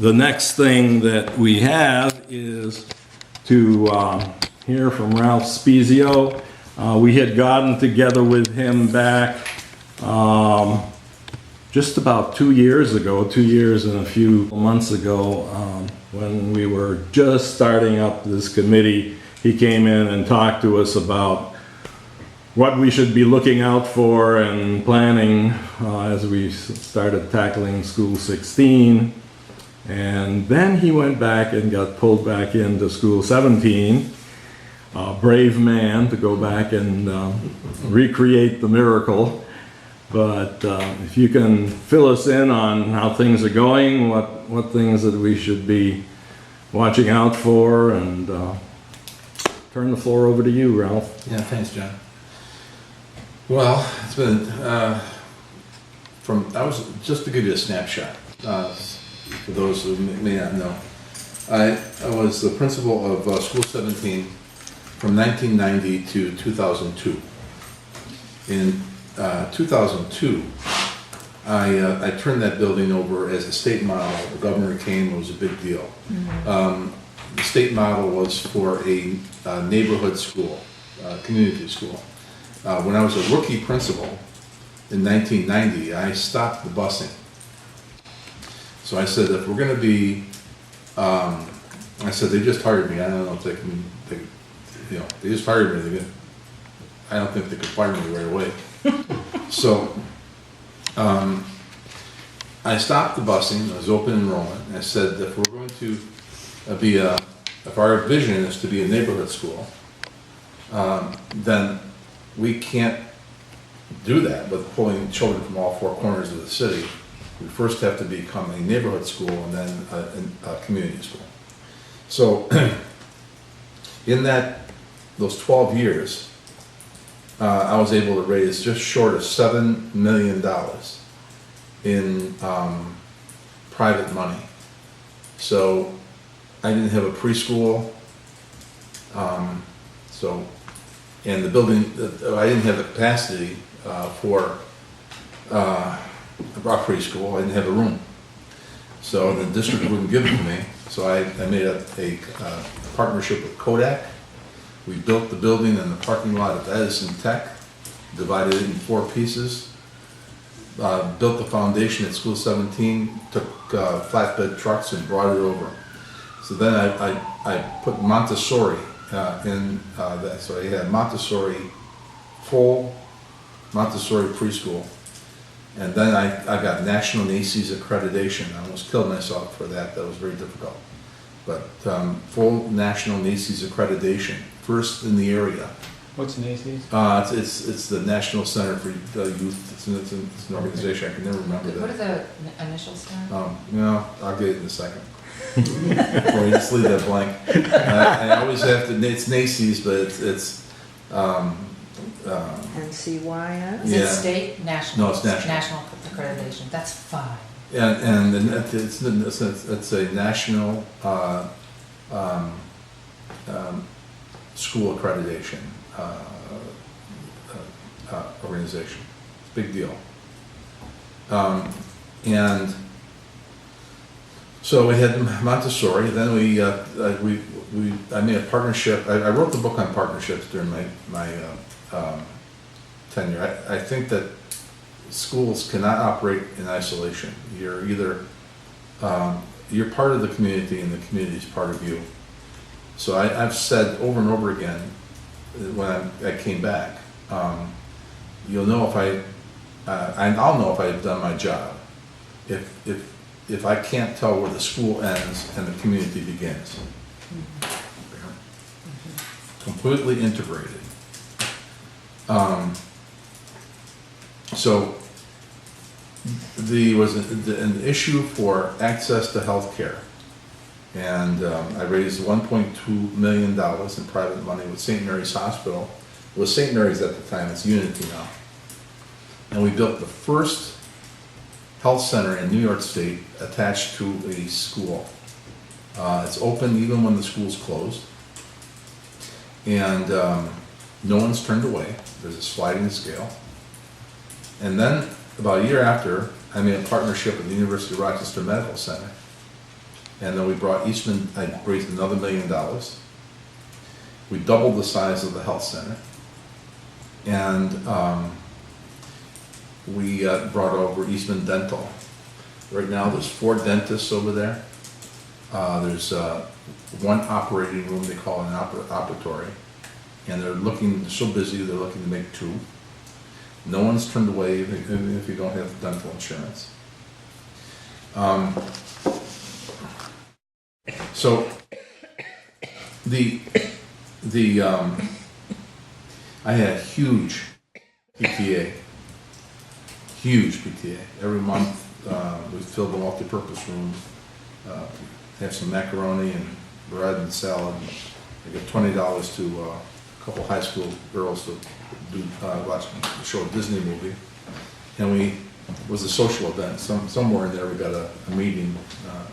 The next thing that we have is to hear from Ralph Spezio. We had gotten together with him back just about 2 years ago, 2 years and a few months ago, when we were just starting up this committee. He came in and talked to us about what we should be looking out for and planning as we started tackling School 16. And then he went back and got pulled back into School 17. A brave man to go back and recreate the miracle. But if you can fill us in on how things are going, what things that we should be watching out for, and turn the floor over to you, Ralph. Yeah, thanks, John. Well, it's been just to give you a snapshot. For those who may not know, I was the principal of School 17 from 1990 to 2002. In 2002, I turned that building over as a state model. The governor came, it was a big deal. Mm-hmm. The state model was for a neighborhood school, community school. When I was a rookie principal in 1990, I stopped the busing. So I said, if we're going to be, I said, they just hired me. I don't know if they can, they just hired me. I don't think they could fire me right away. So I stopped the busing. I was open enrollment. And I said, if we're going to if our vision is to be a neighborhood school, then we can't do that with pulling children from all four corners of the city. We first have to become a neighborhood school and then a community school. So in those 12 years, I was able to raise just short of $7 million in private money. So I didn't have a preschool, and the building, I didn't have the capacity for a preschool. I didn't have a room, so the district wouldn't give it to me. So I made a partnership with Kodak. We built the building in the parking lot of Edison Tech, divided it in 4 pieces, built the foundation at School 17, took flatbed trucks and brought it over. So then I put Montessori in that. So I had Montessori, full Montessori preschool. And then I got National NACES accreditation. I almost killed myself for that. That was very difficult. But full National NACES accreditation, first in the area. What's NACES? It's the National Center for Youth. It's an organization. I can never remember that. What are the initials stand? I'll get it in a second. Or you just leave that blank. I always have to. It's NACES, but it's NCYS? Is it state, national? No, it's national. National accreditation, that's fine. And it's a national school accreditation organization. It's a big deal. And so we had Montessori. Then I made a partnership. I wrote the book on partnerships during my tenure. I think that schools cannot operate in isolation. You're either you're part of the community, and the community is part of you. So I've said over and over again when I came back, you'll know if I'll know if I've done my job if I can't tell where the school ends and the community begins. Completely integrated. So there was an issue for access to health care, and I raised $1.2 million in private money with St. Mary's Hospital. It was St. Mary's at the time, it's Unity now. And we built the first health center in New York State attached to a school. It's open even when the school's closed. And no one's turned away. There's a sliding scale. And then about a year after, I made a partnership with the University of Rochester Medical Center. And then we brought Eastman, I raised another $1 million. We doubled the size of the health center. And we brought over Eastman Dental. Right now, there's 4 dentists over there. There's one operating room, they call it an operatory. And they're so busy, they're looking to make 2. No one's turned away, even if you don't have dental insurance. So I had a huge PTA. Every month, we filled the multi-purpose room, have some macaroni and bread and salad. I get $20 to a couple high school girls to watch the show a Disney movie. And it was a social event. Somewhere in there we got a meeting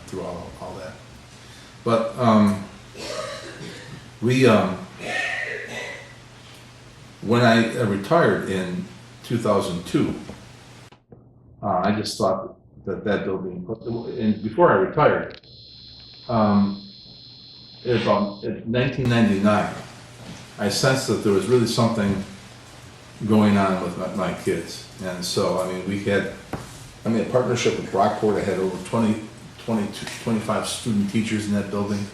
through all that. But when I retired in 2002, I just thought that building, and before I retired, in 1999, I sensed that there was really something going on with my kids. And so, we had a partnership with Brockport. I had over 25 student teachers in that building.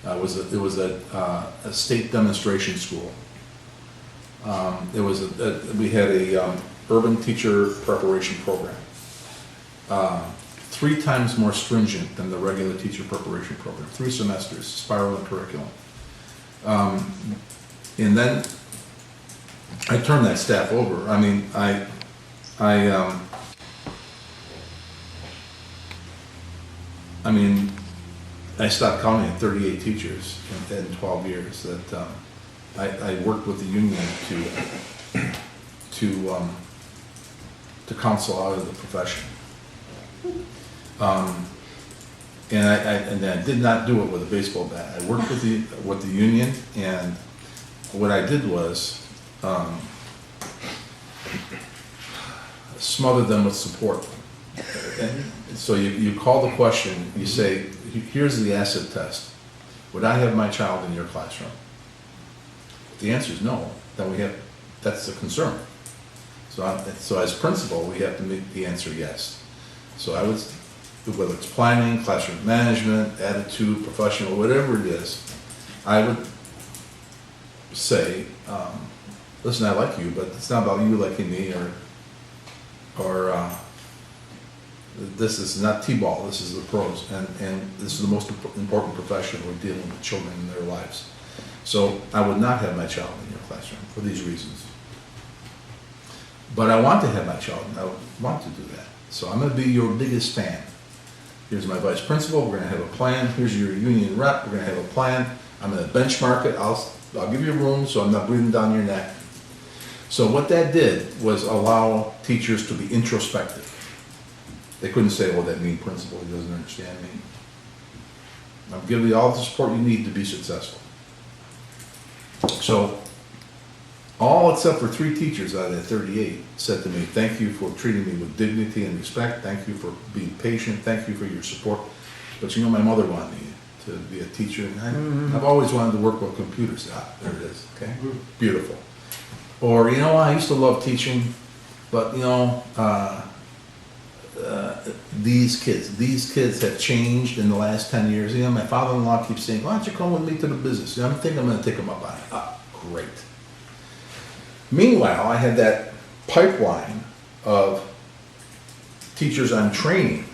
It was a state demonstration school. We had a urban teacher preparation program. 3 times more stringent than the regular teacher preparation program. 3 semesters, spiraling curriculum. And then I turned that staff over. I stopped counting at 38 teachers in 12 years. That I worked with the union to counsel out of the profession. And I did not do it with a baseball bat. I worked with the union, and what I did was smother them with support. And so you call the question, you say, here's the acid test. Would I have my child in your classroom? If the answer is no, then that's the concern. So as principal, we have to make the answer yes. So I would, whether it's planning, classroom management, attitude, professional, whatever it is, I would say, listen, I like you, but it's not about you liking me, or this is not T-ball, this is the pros, and this is the most important profession. We're dealing with children in their lives. So I would not have my child in your classroom for these reasons. But I want to have my child, and I want to do that. So I'm going to be your biggest fan. Here's my vice principal, we're going to have a plan. Here's your union rep, we're going to have a plan. I'm going to benchmark it, I'll give you room so I'm not breathing down your neck. So what that did was allow teachers to be introspective. They couldn't say, well, that mean principal, he doesn't understand me. I'll give you all the support you need to be successful. So, all except for 3 teachers out of that 38 said to me, thank you for treating me with dignity and respect, thank you for being patient, thank you for your support. But my mother wanted me to be a teacher, and I've always wanted to work with computers. There it is, okay? Beautiful. Or, I used to love teaching, but, these kids have changed in the last 10 years. My father-in-law keeps saying, why don't you come with me to the business? I think I'm going to take him up on it. Great. Meanwhile, I had that pipeline of teachers I'm training,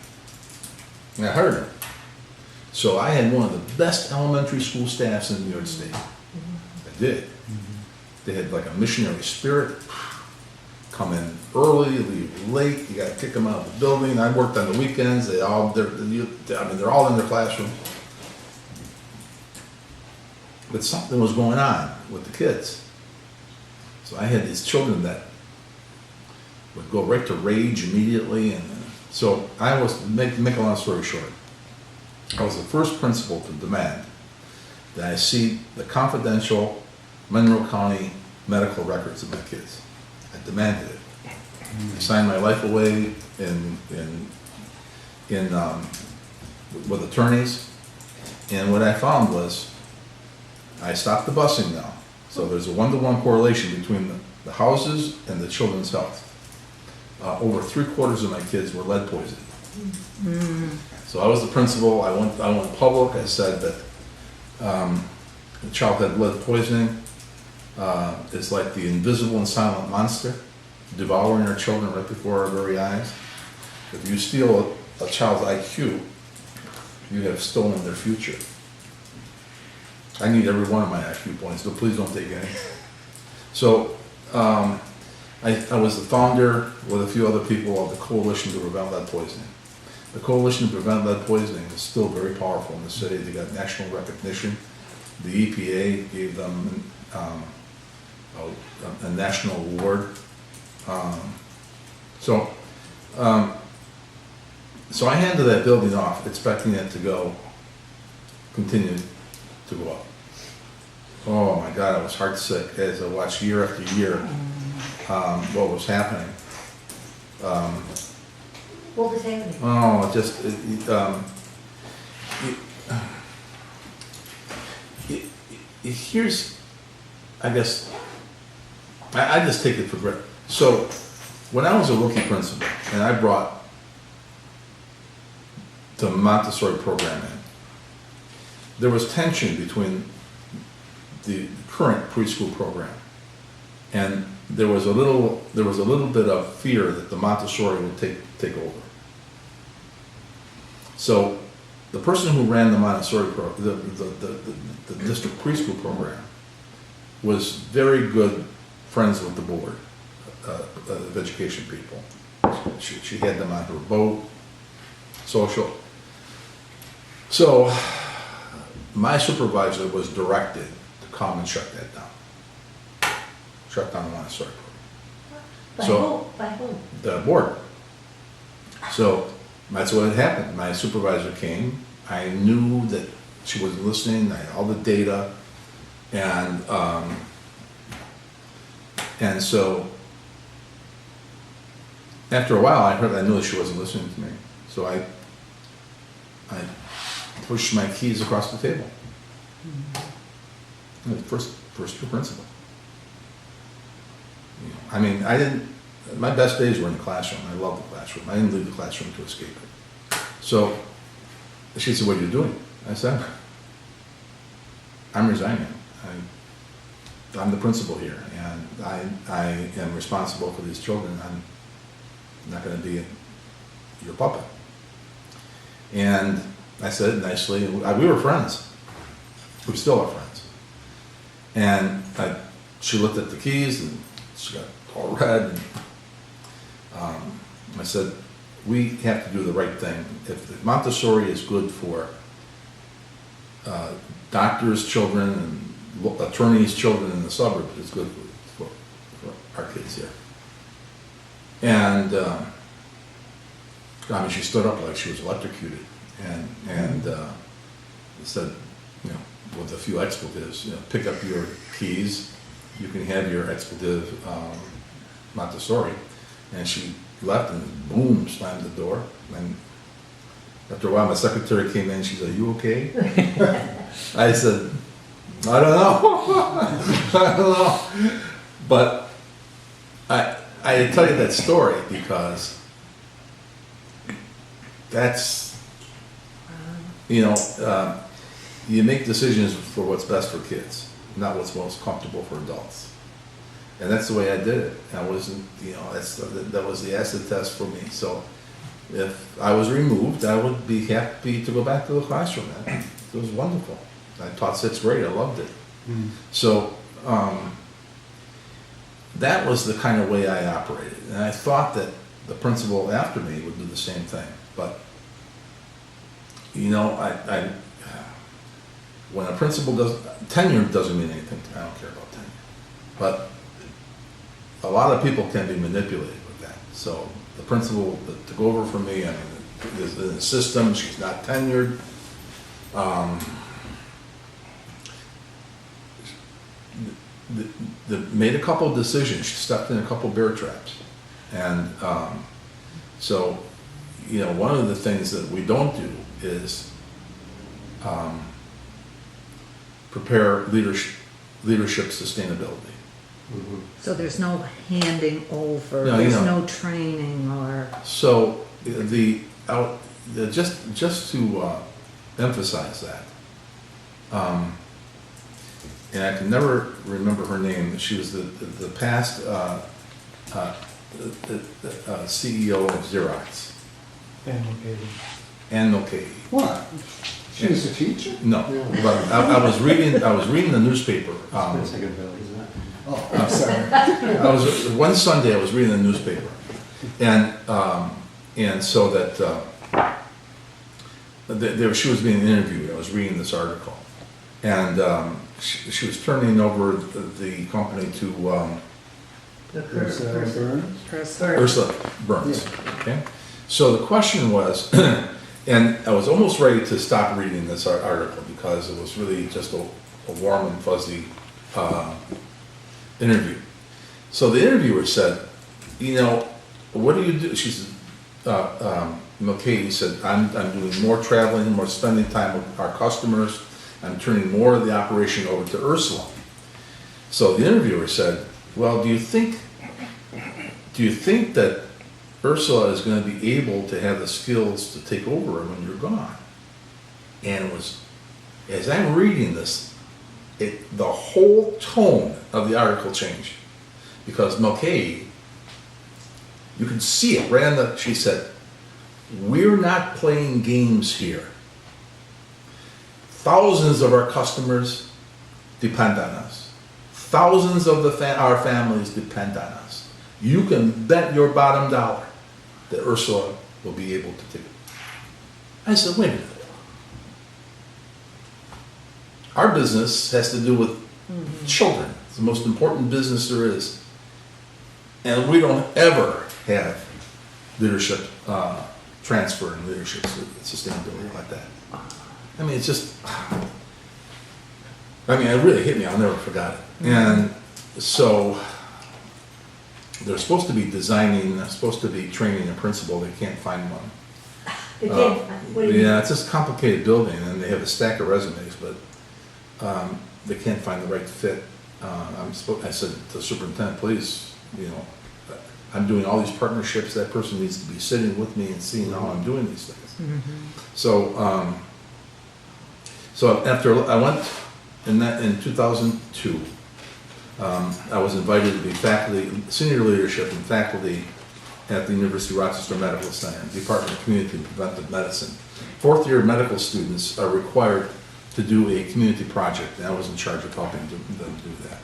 and I hired them. So I had one of the best elementary school staffs in New York State. I did. They had like a missionary spirit. Come in early, leave late. You got to kick them out of the building. I worked on the weekends. They're all in their classroom. But something was going on with the kids. So I had these children that would go right to rage immediately, and so I was, make a long story short, I was the first principal to demand that I see the confidential Monroe County medical records of my kids. I demanded it. I signed my life away in with attorneys. And what I found was, I stopped the busing now. So there's a one-to-one correlation between the houses and the children's health. Over 3/4 of my kids were lead poisoned. So I was the principal, I went public, I said that the child had lead poisoning. It's like the invisible and silent monster devouring our children right before our very eyes. If you steal a child's IQ, you have stolen their future. I need every one of my IQ points, but please don't take any. So I was the founder with a few other people of the Coalition to Prevent Lead Poisoning. The Coalition to Prevent Lead Poisoning is still very powerful in the city. They got national recognition. The EPA gave them a national award. So I handed that building off, expecting it to continue to go up. Oh my God, I was heartsick as I watched year after year what was happening. What was happening? Oh, here's, I guess, I just take it for granted. So, when I was a rookie principal, and I brought the Montessori program in, there was tension between the current preschool program, and there was a little bit of fear that the Montessori would take over. So, the person who ran the Montessori the district preschool program was very good friends with the board of education people. She had them on her boat, social. So my supervisor was directed to come and shut that down. Shut down the Montessori program. By whom? The board. So that's what had happened. My supervisor came. I knew that she wasn't listening. I had all the data, and so after a while, I knew that she wasn't listening to me. So I pushed my keys across the table. I was first year principal. I mean, my best days were in the classroom. I loved the classroom. I didn't leave the classroom to escape it. So she said, "What are you doing?" I said, "I'm resigning. I'm the principal here, and I am responsible for these children. I'm not going to be your puppet." And I said it nicely, and we were friends. We still are friends. And she looked at the keys, and she got all red. And, I said, "We have to do the right thing. If Montessori is good for doctors' children and attorneys' children in the suburbs, it's good for our kids here." And I mean, she stood up like she was electrocuted, and said, with a few expletives, "Pick up your keys. You can have your expletive Montessori." And she left and boom, slammed the door. And after a while, my secretary came in. She said, "Are you okay?" I said, "I don't know." I don't know. But I tell you that story because that's, you make decisions for what's best for kids, not what's most comfortable for adults. And that's the way I did it. I wasn't, that was the acid test for me. So if I was removed, I would be happy to go back to the classroom. It was wonderful. I taught 6th grade. I loved it. Mm. So that was the kind of way I operated. And I thought that the principal after me would do the same thing. But, when a principal tenure doesn't mean anything to me. I don't care about tenure. But a lot of people can be manipulated with that. So the principal that took over from me, there's in the system, she's not tenured. Made a couple of decisions. She stepped in a couple of bear traps. And so one of the things that we don't do is prepare leadership sustainability. So there's no handing over, No, there's no training or, So just to emphasize that, and I can never remember her name. She was the past CEO of Xerox, Ann Mulcahy. What? She was a teacher? No, Yeah. but I was reading the newspaper. Oh, I'm sorry. One Sunday I was reading the newspaper, and so that she was being interviewed. I was reading this article, and she was turning over the company to Ursula Burns. Okay, so the question was, and I was almost ready to stop reading this article because it was really just a warm and fuzzy interview. So the interviewer said, what do you do? She said, Mulcahy said, I'm doing more traveling, more spending time with our customers. I'm turning more of the operation over to Ursula. So the interviewer said, well, do you think that Ursula is going to be able to have the skills to take over when you're gone? And it was, as I'm reading this, the whole tone of the article changed, because Mulcahy, you can see it right on she said, we're not playing games here. Thousands of our customers depend on us. Thousands of our families depend on us. You can bet your bottom dollar that Ursula will be able to take it. I said, wait a minute. Our business has to do with children. It's the most important business there is. And we don't ever have leadership transfer and leadership sustainability like that. I mean, it's just, it really hit me. I'll never forget it. And so they're supposed to be supposed to be training a principal. They can't find one. Yeah, it's just a complicated building, and they have a stack of resumes, but they can't find the right fit. I said to the superintendent, please, I'm doing all these partnerships. That person needs to be sitting with me and seeing how I'm doing these things. So after I went in 2002, I was invited to be senior leadership and faculty at the University of Rochester Medical Center, Department of Community and Preventive Medicine. Fourth year medical students are required to do a community project, and I was in charge of helping them do that.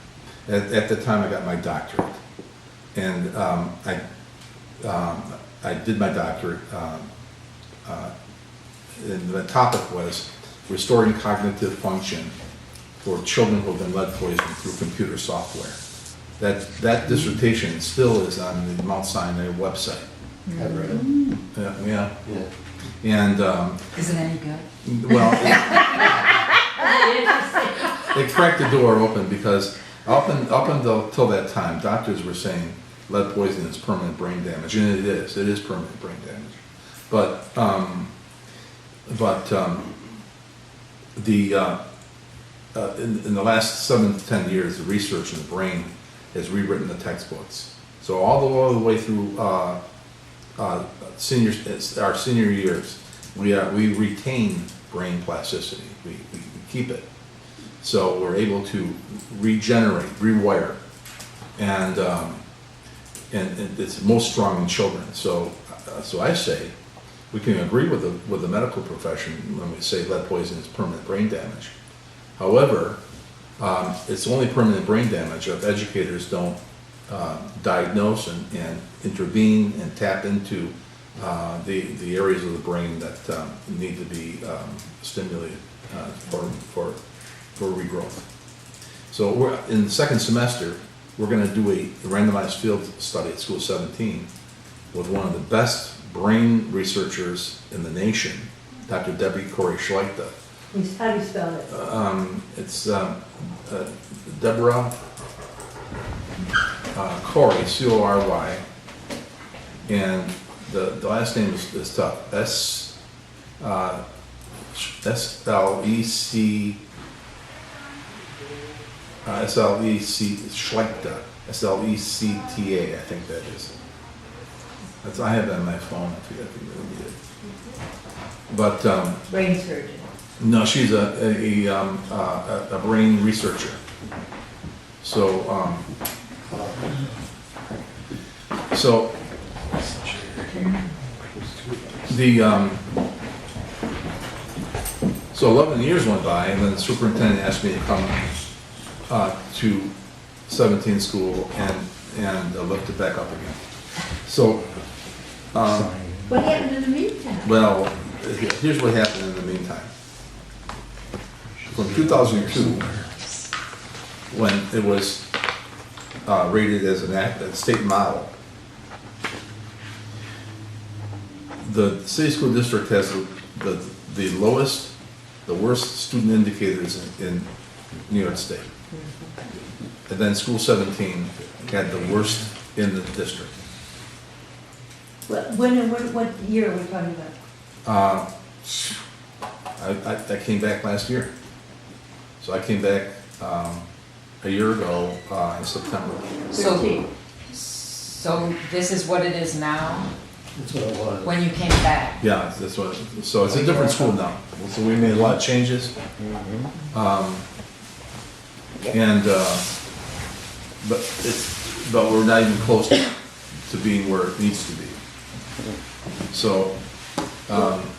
At the time, I got my doctorate, and I did my doctorate, and the topic was restoring cognitive function for children who have been lead poisoned through computer software. That dissertation still is on the Mount Sinai website. I've read it. Yeah. And Is it any good? well, it cracked the door open, because up until that time, doctors were saying lead poisoning is permanent brain damage, and it is permanent brain damage. But in the last 7 to 10 years, the research in the brain has rewritten the textbooks. So all the way through our senior years, we retain brain plasticity. We keep it. So we're able to regenerate, rewire, and it's most strong in children. So I say we can agree with the medical profession when we say lead poisoning is permanent brain damage. However, it's only permanent brain damage if educators don't diagnose and intervene and tap into the areas of the brain that need to be stimulated for regrowth. So we're in the second semester. We're going to do a randomized field study at School 17 with one of the best brain researchers in the nation, Dr. Debbie Corey-Schlechter. How do you spell it? It's Deborah Corey, C-O-R-Y, and the last name is tough. SLEC, Schlechter, SLECTA, I think that is. I have that on my phone, I forget if you need it. But, Brain surgeon. no, she's a brain researcher. So, so 11 years went by, and then the superintendent asked me to come to 17 school and lift it back up again. So, What happened in the meantime? well, here's what happened in the meantime. From 2002, when it was rated as a state model, the city school district has the lowest, the worst student indicators in New York State. And then school 17 had the worst in the district. What year are we talking about? I came back last year. So I came back a year ago in September. So, 13. so this is what it is now, That's what it was. when you came back? Yeah, that's what, so it's a different school now. So we made a lot of changes. But we're not even close to being where it needs to be. So,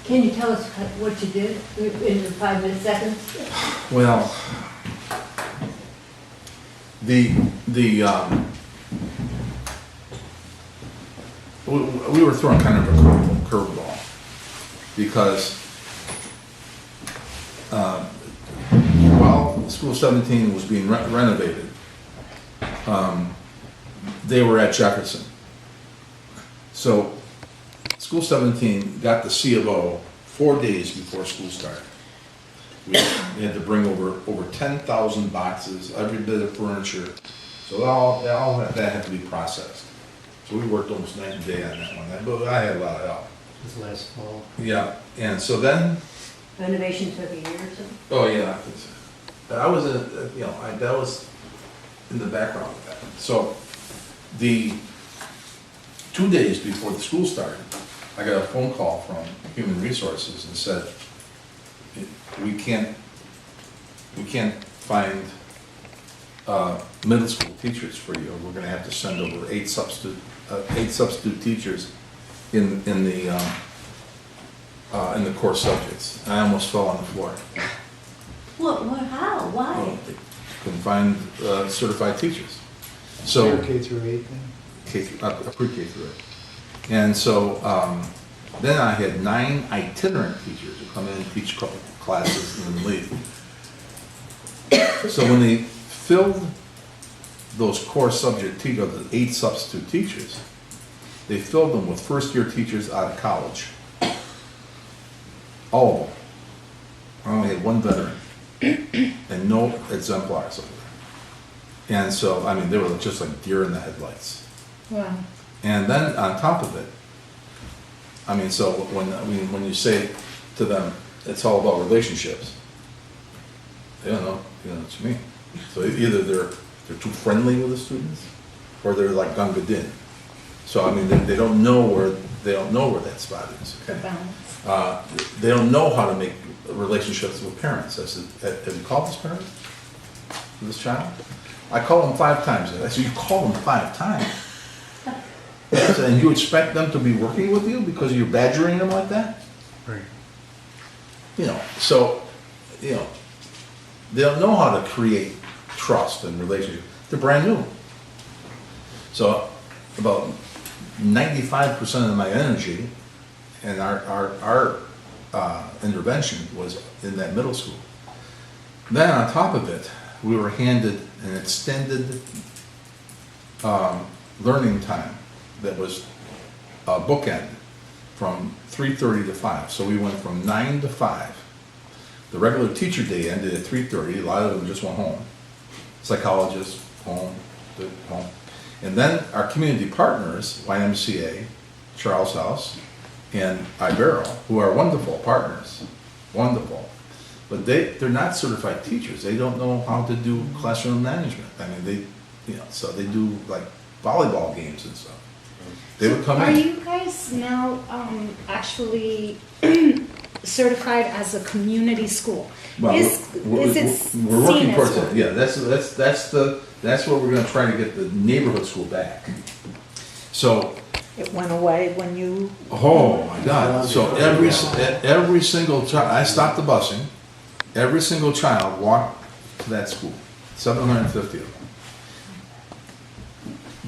Can you tell us what you did in 5 minutes, seconds? well, we were throwing kind of a curveball because while School 17 was being renovated, they were at Jefferson. So School 17 got the C of O 4 days before school started. We had to bring over 10,000 boxes, every bit of furniture. So all that had to be processed. So we worked almost night and day on that one, but I had a lot of help. This last fall. Yeah, and so then, Renovation took a year or so? oh yeah, I was that was in the background of that. So the 2 days before the school started, I got a phone call from Human Resources and said, we can't find middle school teachers for you. We're gonna have to send over 8 substitute teachers in the core subjects. I almost fell on the floor. What, how, why? Well, they couldn't find certified teachers. So K through 8 then? pre-K through 8. And so then I had 9 itinerant teachers who come in and teach a couple classes and then leave. So when they filled those core subject teachers, the 8 substitute teachers, they filled them with first-year teachers out of college. All of them. I only had 1 veteran and no exemplars over there. And so, I mean, they were just like deer in the headlights. Wow. And then on top of it, I mean, so when you say to them, it's all about relationships, they don't know what you mean. So either they're too friendly with the students, or they're like Gunga Din. So I mean, they don't know where that spot is. Okay. They don't know how to make relationships with parents. I said, have you called this parent? This child? I called them 5 times. I said, you called them 5 times? I said, and you expect them to be working with you because you're badgering them like that? Right. So, they don't know how to create trust and relationship. They're brand new. So about 95% of my energy and our intervention was in that middle school. Then on top of it, we were handed an extended learning time that was bookend from 3:30 to 5. So we went from 9 to 5. The regular teacher day ended at 3:30. A lot of them just went home. Psychologists, home. And then our community partners, YMCA, Charles House, and Ibero, who are wonderful partners, wonderful. But they're not certified teachers. They don't know how to do classroom management. I mean, so they do like volleyball games and stuff. They would come Are in. you guys now actually certified as a community school? Well, Is it we're working seen towards as it. one? Yeah, that's where we're gonna try to get the neighborhood school back. So, It went away when you, oh my God, so every single child, I stopped the busing, every single child walked to that school, 750 of them.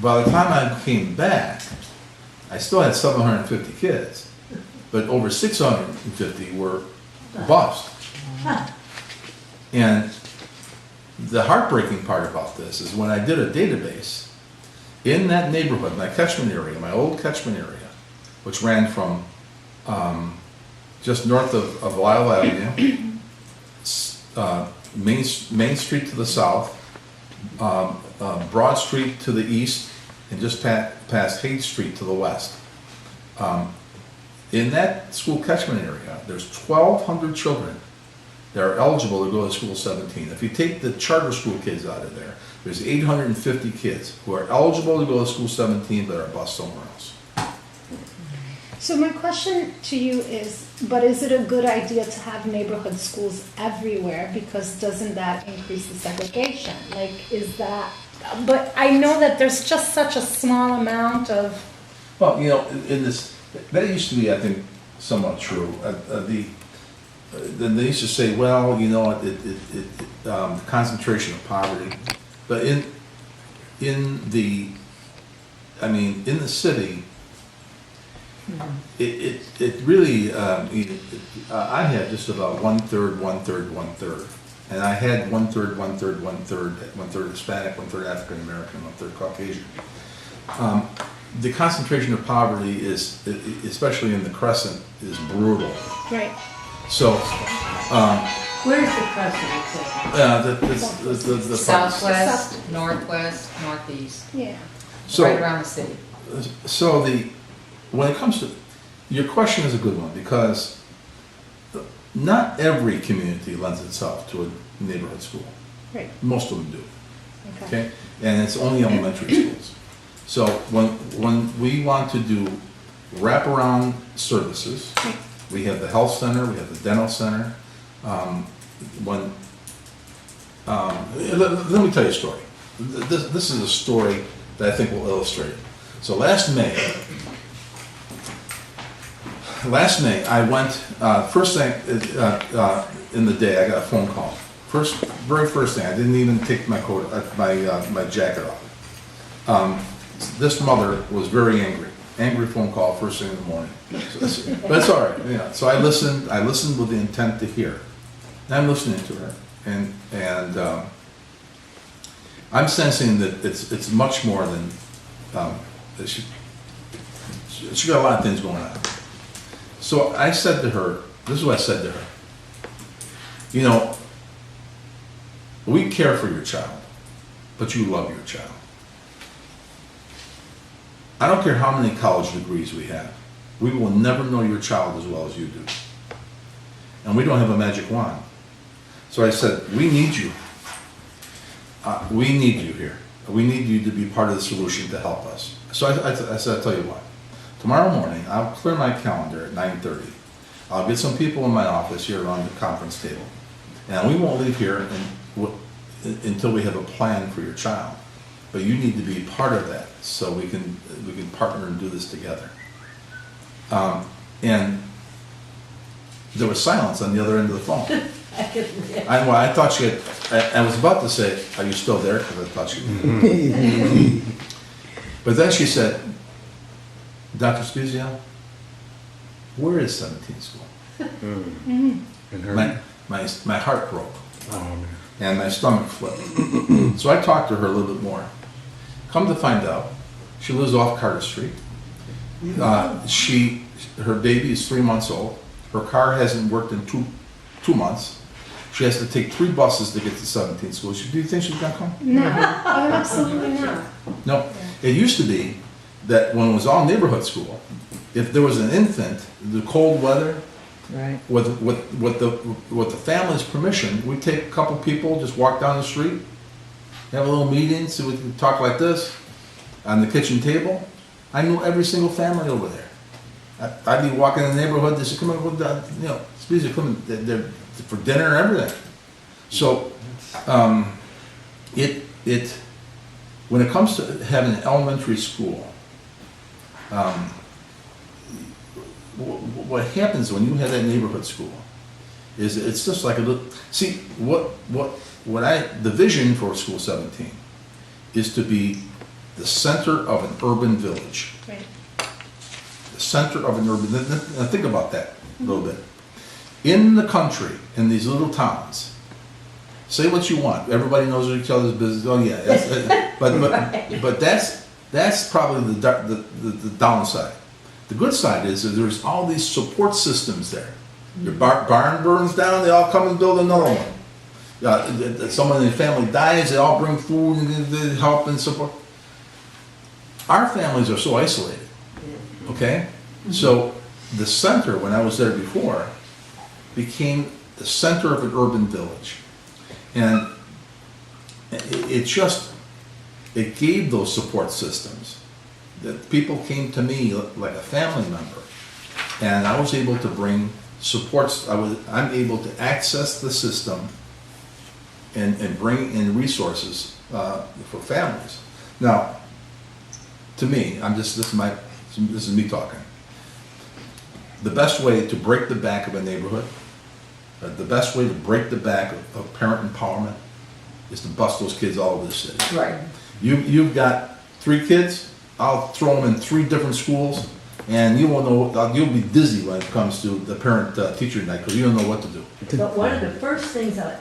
By the time I came back, I still had 750 kids, but over 650 were bused. And the heartbreaking part about this is when I did a database, in that neighborhood, my catchment area, my old catchment area, which ran from just north of Lyle Avenue, Main Street to the south, Broad Street to the east, and just past Haight Street to the west. In that school catchment area, there's 1,200 children that are eligible to go to school 17. If you take the charter school kids out of there, there's 850 kids who are eligible to go to school 17 but are bused somewhere else. So my question to you is, but is it a good idea to have neighborhood schools everywhere? Because doesn't that increase the segregation? Like, is that, but I know that there's just such a small amount of, Well, in this, that used to be, I think, somewhat true. Then they used to say, well, the concentration of poverty. But in the city, it really, I had just about 1/3, 1/3, 1/3. And I had 1/3, 1/3, 1/3, 1/3 Hispanic, 1/3 African American, 1/3 Caucasian. The concentration of poverty is, especially in the Crescent, is brutal. right? So, Where's the precedent? the Southwest, northwest, northeast, Yeah. So, right around the city. so when it comes to, your question is a good one, because not every community lends itself to a neighborhood school. Right. Most of them do, Okay. okay? And it's only elementary schools. So when we want to do wraparound services, Right. we have the health center, we have the dental center. Let me tell you a story. This is a story that I think will illustrate it. So last May, I went, first thing in the day, I got a phone call. Very first thing, I didn't even take my coat, my jacket off. This mother was very angry. Angry phone call first thing in the morning. But it's all right. So I listened with the intent to hear. And I'm listening to her, and I'm sensing that it's much more than that she got a lot of things going on. So I said to her, this is what I said to her. We care for your child, but you love your child. I don't care how many college degrees we have. We will never know your child as well as you do. And we don't have a magic wand. So I said, we need you. We need you here. We need you to be part of the solution to help us. So I said, I'll tell you what. Tomorrow morning, I'll clear my calendar at 9:30. I'll get some people in my office here around the conference table. And we won't leave here until we have a plan for your child. But you need to be part of that so we can partner and do this together. And there was silence on the other end of the phone. I thought she had, I was about to say, are you still there? Because I thought she was. But then she said, Dr. Spezio, where is 17 school? My heart broke. And my stomach flipped. So I talked to her a little bit more. Come to find out, she lives off Carter Street. Her baby is 3 months old. Her car hasn't worked in two months. She has to take 3 buses to get to 17th school. Do you think she's gonna come? No, absolutely not. No. It used to be that when it was all neighborhood school, if there was an infant, the cold weather, Right. with the family's permission, we'd take a couple people, just walk down the street, have a little meeting, so we could talk like this on the kitchen table. I knew every single family over there. I'd be walking in the neighborhood, they said, come on, you know, Spezio, come in, they're for dinner and everything. So, when it comes to having an elementary school, what happens when you have that neighborhood school is it's just like a little, see, the vision for School 17 is to be the center of an urban village. Right. The center of an urban, now think about that a little bit. In the country, in these little towns, say what you want, everybody knows each other's business, oh yeah, but that's probably the downside. The good side is that there's all these support systems there. Your barn burns down, they all come and build another one. Someone in the family dies, they all bring food and they help and support. Our families are so isolated, okay? So the center, when I was there before, became the center of an urban village. And it gave those support systems that people came to me like a family member, and I was able to bring supports. I'm able to access the system and bring in resources for families. Now, to me, this is me talking. The best way to break the back of a neighborhood, the best way to break the back of parent empowerment, is to bust those kids all over the city. Right. You've got 3 kids. I'll throw them in 3 different schools, and you won't know. You'll be dizzy when it comes to the parent-teacher night because you don't know what to do. But one of the first things a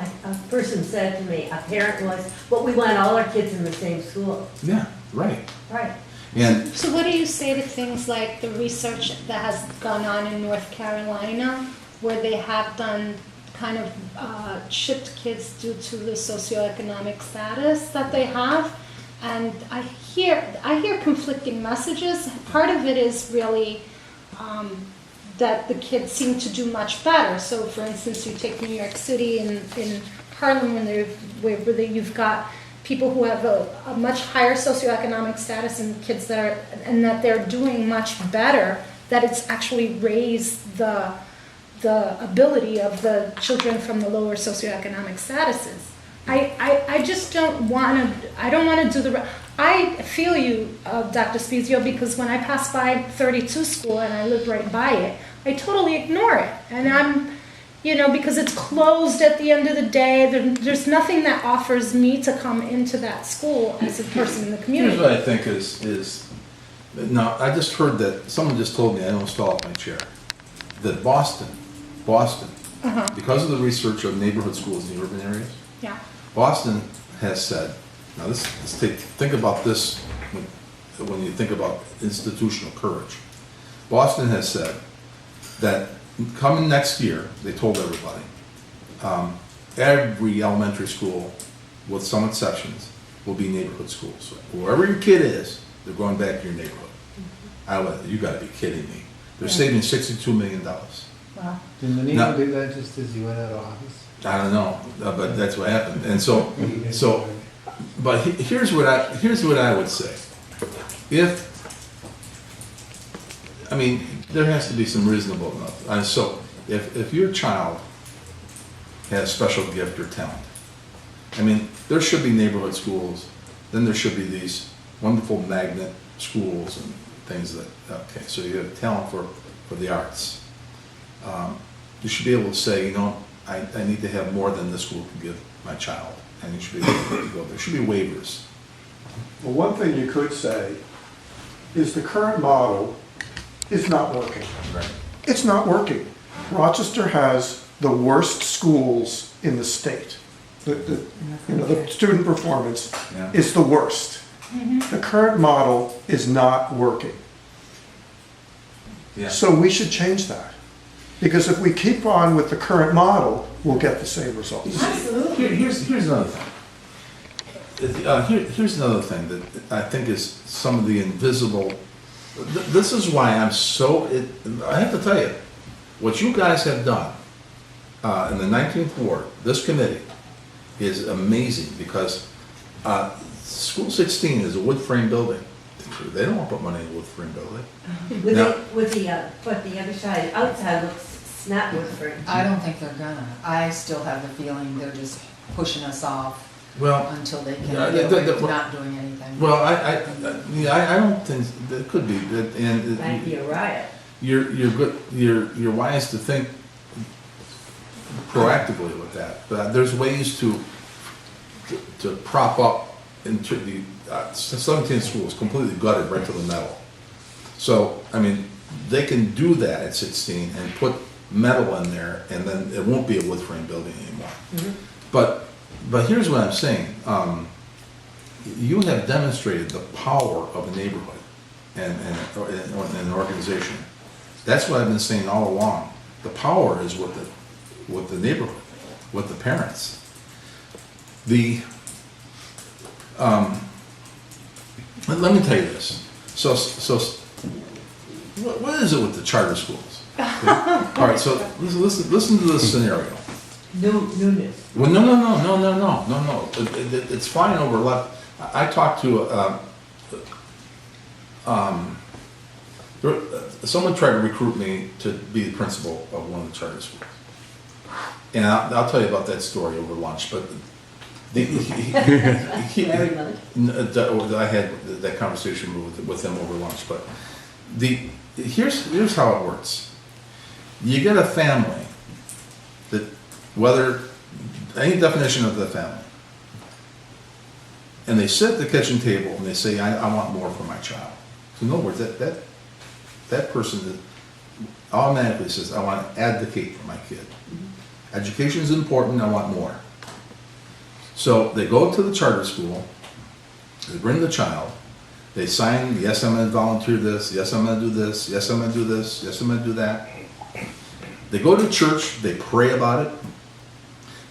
person said to me, a parent, was, "Well, we want all our kids in the same school." Yeah, right. Right. And So what do you say to things like the research that has gone on in North Carolina, where they have done kind of shipped kids due to the socioeconomic status that they have? And I hear conflicting messages. Part of it is really that the kids seem to do much better. So, for instance, you take New York City and in Harlem, where you've got people who have a much higher socioeconomic status and kids that they're doing much better. That it's actually raised the ability of the children from the lower socioeconomic statuses. I just don't want to, I don't want to do I feel you, Dr. Spezio, because when I pass by 32 school and I live right by it, I totally ignore it. And I'm, because it's closed at the end of the day, there's nothing that offers me to come into that school as a person in the community. here's what I think is now, I just heard that, someone just told me, I almost fell off my chair, that Boston, because of the research of neighborhood schools in the urban areas, Yeah. Boston has said, now think about this when you think about institutional courage. Boston has said that coming next year, they told everybody, every elementary school, with some exceptions, will be neighborhood schools. So wherever your kid is, they're going back to your neighborhood. I went, you gotta be kidding me. They're saving $62 million. Wow. Didn't the Now- neighbor do that just as he went out of office? I don't know, but that's what happened. And so, but here's what I would say. There has to be some reasonable enough. So if your child has special gift or talent, there should be neighborhood schools, then there should be these wonderful magnet schools and things okay, so you have talent for the arts. You should be able to say, I need to have more than this school can give my child, and you should be able to go. There should be waivers. Well, one thing you could say is the current model is not working. Right. It's not working. Rochester has the worst schools in the state. The student performance Yeah. is the worst. The current model is not working. Yeah. So we should change that. Because if we keep on with the current model, we'll get the same results. Absolutely. Here's another thing. Here's another thing that I think is some of the invisible This is why I'm so, I have to tell you, what you guys have done in the 19th Ward, this committee, is amazing because School 16 is a wood frame building. They don't want to put money in a wood frame building. But the other side, outside looks not wood frame. I don't think they're gonna. I still have the feeling they're just pushing us off Well, until they can Yeah, get away with well- not doing anything. well, I don't think, it could be, and Might be a riot. you're good, you're wise to think proactively with that. But there's ways to prop up into the 17 schools completely gutted right to the metal. So I mean, they can do that at 16 and put metal in there, and then it won't be a wood frame building anymore. But here's what I'm saying. You have demonstrated the power of a neighborhood and an organization. That's what I've been saying all along. The power is with the neighborhood, with the parents. Let me tell you this. So what is it with the charter schools? Okay? All right. So listen to this scenario. Newness. Well, no. It's fine over left. I talked to someone tried to recruit me to be the principal of one of the charter schools, and I'll tell you about that story over lunch. But Very much. I had that conversation with him over lunch. But here's how it works. You get a family that, whether any definition of the family, and they sit at the kitchen table and they say, I want more for my child. So in other words, that person automatically says, I want to advocate for my kid. Education is important, I want more. So they go to the charter school, they bring the child, they sign, yes, I'm going to volunteer this, yes, I'm going to do this, yes, I'm going to do this, yes, I'm going to do that. They go to church, they pray about it.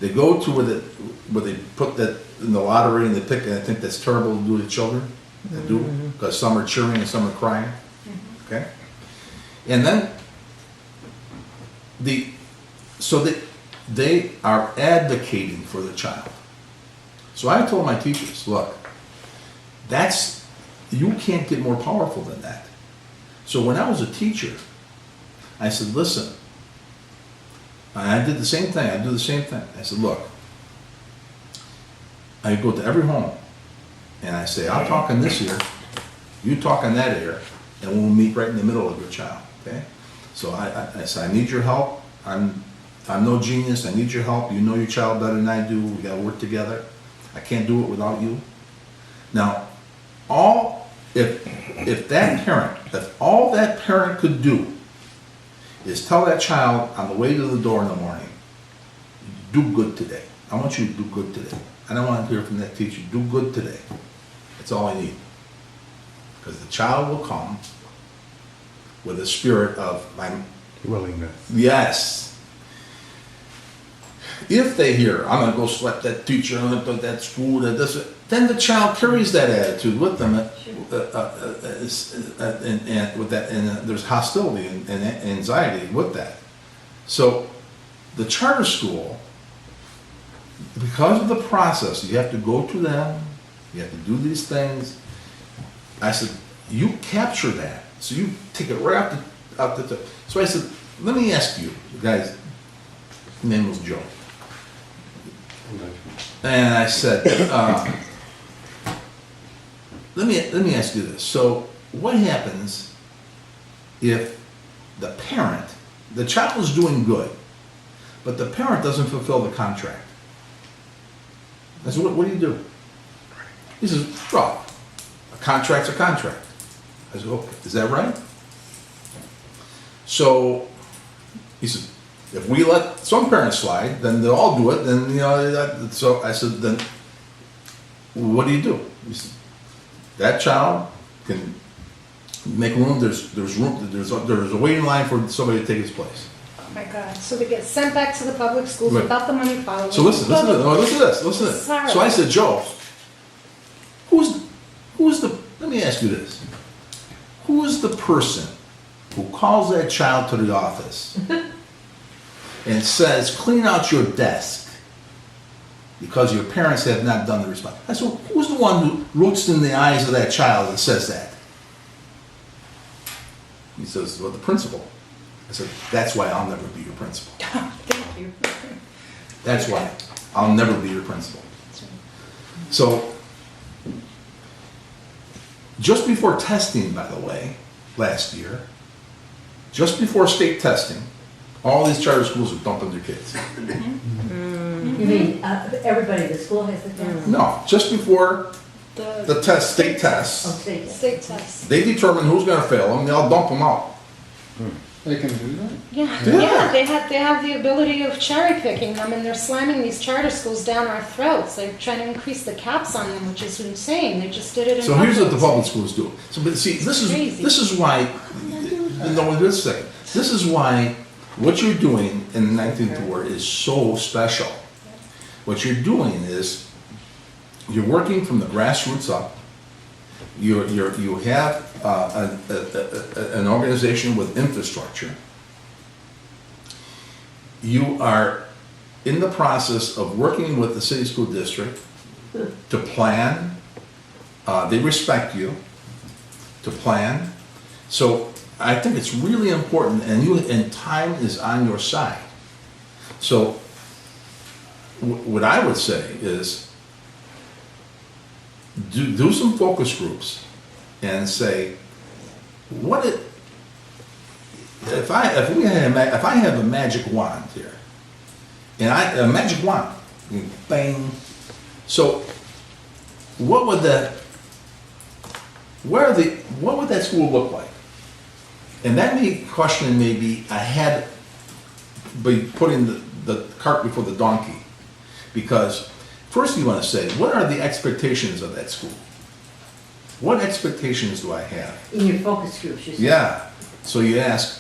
They go to where they put that in the lottery and they pick, and I think that's terrible to do to children. They do, because some are cheering and some are crying. Okay? And then they are advocating for the child. So I told my teachers, look, you can't get more powerful than that. So when I was a teacher, I said, listen, and I did the same thing. I do the same thing. I said, look, I go to every home and I say, I'll talk in this ear, you talk in that ear, and we'll meet right in the middle of your child. Okay? So I say, I need your help. I'm no genius. I need your help. You know your child better than I do. We got to work together. I can't do it without you. Now, if all that parent could do is tell that child on the way to the door in the morning, do good today. I want you to do good today. I don't want to hear from that teacher, do good today. That's all I need. Because the child will come with a spirit of, Willingness. yes. If they hear, I'm going to go slap that teacher, I'm going to put that school, then the child carries that attitude with them, and there's hostility and anxiety with that. So the charter school, because of the process, you have to go to them, you have to do these things. I said, you capture that, so you take it right out the top. So I said, let me ask you, guys, his name was Joe. And I said, let me ask you this. So what happens if the child is doing good, but the parent doesn't fulfill the contract? I said, what do you do? He says, well, a contract's a contract. I said, okay, is that right? So he said, if we let some parents slide, then they'll all do it. Then so I said, then what do you do? He said, that child can make room. There's room. There's a waiting line for somebody to take his place. Oh my God, so they get sent back to the public schools Right. without the money following. So listen to this. Sorry. So I said, Joe, who's the? Let me ask you this. who is the person who calls that child to the office and says, clean out your desk because your parents have not done the response? I said, who's the one who looks in the eyes of that child and says that? He says, well, the principal. I said, that's why I'll never be your principal. Thank you. That's why I'll never be your principal. So, just before testing, by the way, last year, just before state testing, all these charter schools are dumping their kids. You mean, everybody in the school has the test? No, just before The the test, state Oh, tests, state test. state test. they determine who's gonna fail them, they'll dump them out. They can do that? Yeah, Yeah. yeah, they have the ability of cherry picking them, and they're slamming these charter schools down our throats. They're trying to increase the caps on them, which is insane. They just did it in So here's what the public. public schools do. So, but see, this Crazy. is why, no, wait a second. This is why what you're doing in the 19th ward is so special. What you're doing is, you're working from the grassroots up. You have an organization with infrastructure. You are in the process of working with the city school district to plan. They respect you to plan. So I think it's really important, and time is on your side. So what I would say is, do some focus groups and say, if I have a magic wand here, and a magic wand, bang. So what would that school look like? And that question may be ahead, by putting the cart before the donkey, because first you want to say, what are the expectations of that school? What expectations do I have? In your focus groups, you said. Yeah, so you ask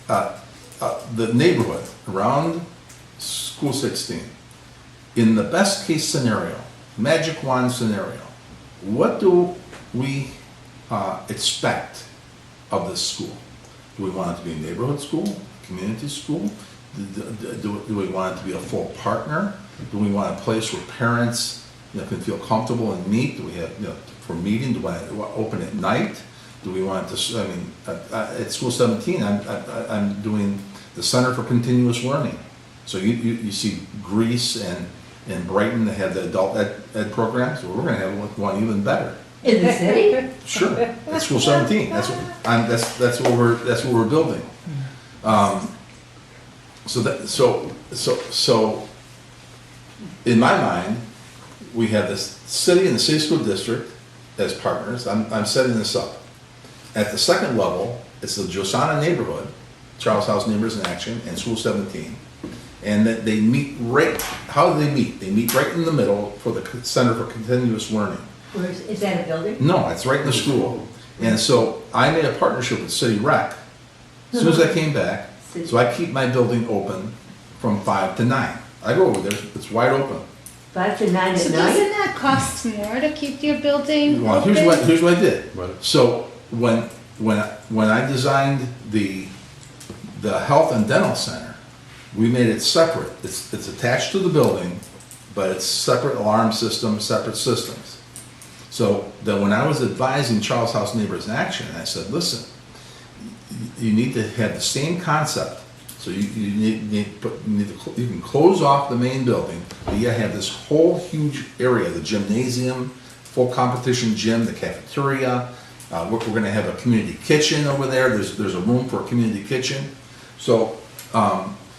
the neighborhood around School 16, in the best case scenario, magic wand scenario, what do we expect of this school? Do we want it to be a neighborhood school, community school? Do we want it to be a full partner? Do we want a place where parents can feel comfortable and meet? Do we have, for meeting, do we want to open at night? Do we want to, at School 17, I'm doing the Center for Continuous Learning. So you see Greece and Brighton, they have the adult ed programs. Well, we're going to have one even better. In the city? Sure, at School 17. That's what we're building. So in my mind, we have the city and the city school district as partners. I'm setting this up. At the second level, it's the Josana neighborhood, Charles House Neighbors in Action, and School 17. And that they meet right, how do they meet? They meet right in the middle for the Center for Continuous Learning. Is that a building? No, it's right in the school. And so I made a partnership with City Rec as soon as I came back. So I keep my building open from 5 to 9. I go over there, it's wide open. 5 to 9 So at doesn't night? that cost more to keep your building Well, open? here's what I did. Right. So when I designed the health and dental center, we made it separate. It's attached to the building, but it's separate alarm systems, separate systems. So that when I was advising Charles House Neighbors in Action, I said, listen, you need to have the same concept. So you can close off the main building, but you have this whole huge area, the gymnasium, full competition gym, the cafeteria. We're going to have a community kitchen over there. There's a room for a community kitchen. So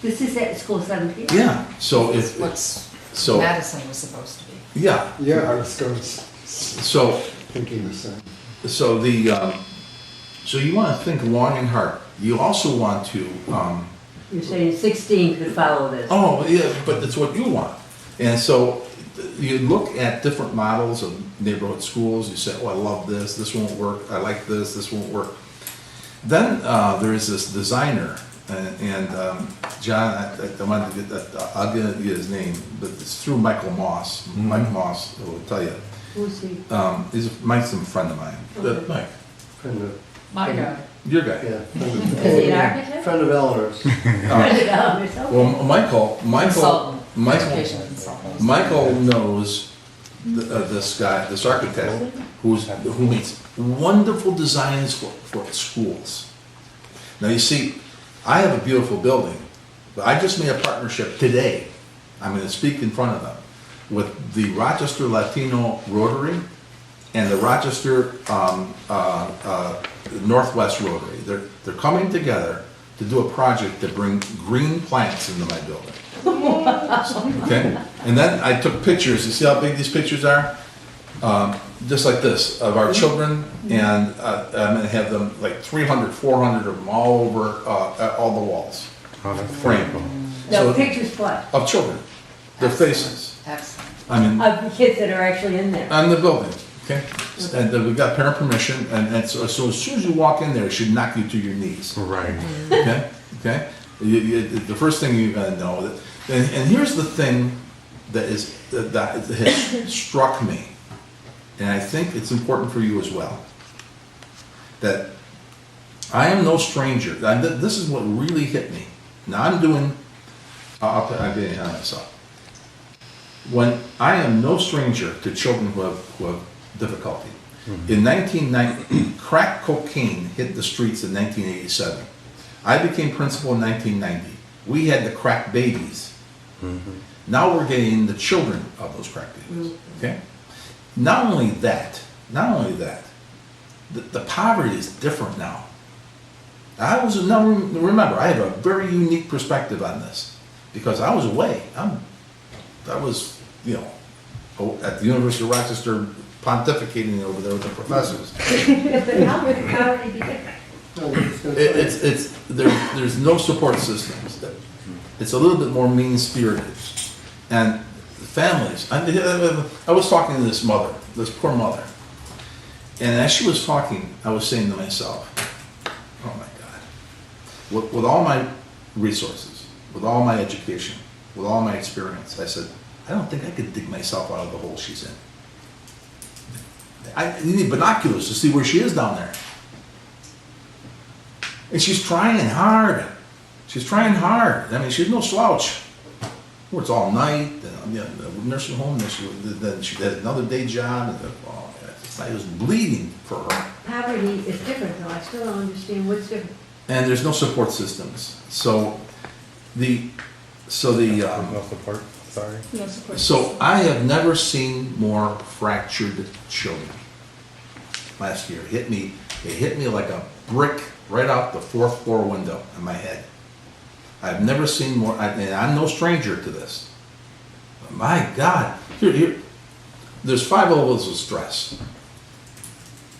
This is at School 17? yeah. So It's if what's so Madison was supposed to be. yeah. Yeah, I was going to So thinking the same. so you want to think long and hard. You also want to. You're saying 16 could follow this? Oh, yeah, but it's what you want. And so you look at different models of neighborhood schools, you say, oh, I love this won't work, I like this won't work. Then there is this designer, and John, I wanted to get that, I'll get his name, but it's through Michael Moss. Mike Moss will tell you. Who's he? Mike's a friend of mine. Okay. Mike. And My guy. Your guy. Yeah. Is he an architect? Friend of Eleanor's. Well, Education consultant. Michael knows this guy, this architect, who makes wonderful designs for schools. Now, you see, I have a beautiful building, but I just made a partnership today. I'm gonna speak in front of them, with the Rochester Latino Rotary and the Rochester Northwest Rotary. They're coming together to do a project to bring green plants into my building. Okay, and then I took pictures. You see how big these pictures are? Just like this, of our children, and I'm gonna have them like 300, 400 of them all over all the walls, framed. No, pictures what? Of children, their faces. Excellent. I mean, Of the kids that are actually in there. on the building, okay? And we've got parent permission, and so as soon as you walk in there, it should knock you to your knees. Right. Okay, okay? The first thing you gotta know, that, and here's the thing that has struck me, and I think it's important for you as well, that I am no stranger. This is what really hit me. Now I'm getting ahead of myself. When I am no stranger to children who have difficulty. In 1990, crack cocaine hit the streets in 1987. I became principal in 1990. We had the crack babies. Now we're getting the children of those crack babies. Okay. Not only that, the poverty is different now. Remember, I have a very unique perspective on this because I was away. I was, at the University of Rochester pontificating over there with the professors. But how would poverty be different? There's no support systems. It's a little bit more mean-spirited. And families, I was talking to this mother, this poor mother, and as she was talking, I was saying to myself, oh my God, with all my resources, with all my education, with all my experience, I said, I don't think I could dig myself out of the hole she's in. You need binoculars to see where she is down there. And she's trying hard. She's trying hard. I mean, she's no slouch. It's all night, the nursing home, then she had another day job, and I was bleeding for her. Poverty is different though, I still don't understand what's different. And there's no support systems. So No support, sorry. No support. So I have never seen more fractured children. Last year, it hit me like a brick right out the 4th floor window in my head. I've never seen more, and I'm no stranger to this. But my God, there's 5 levels of stress.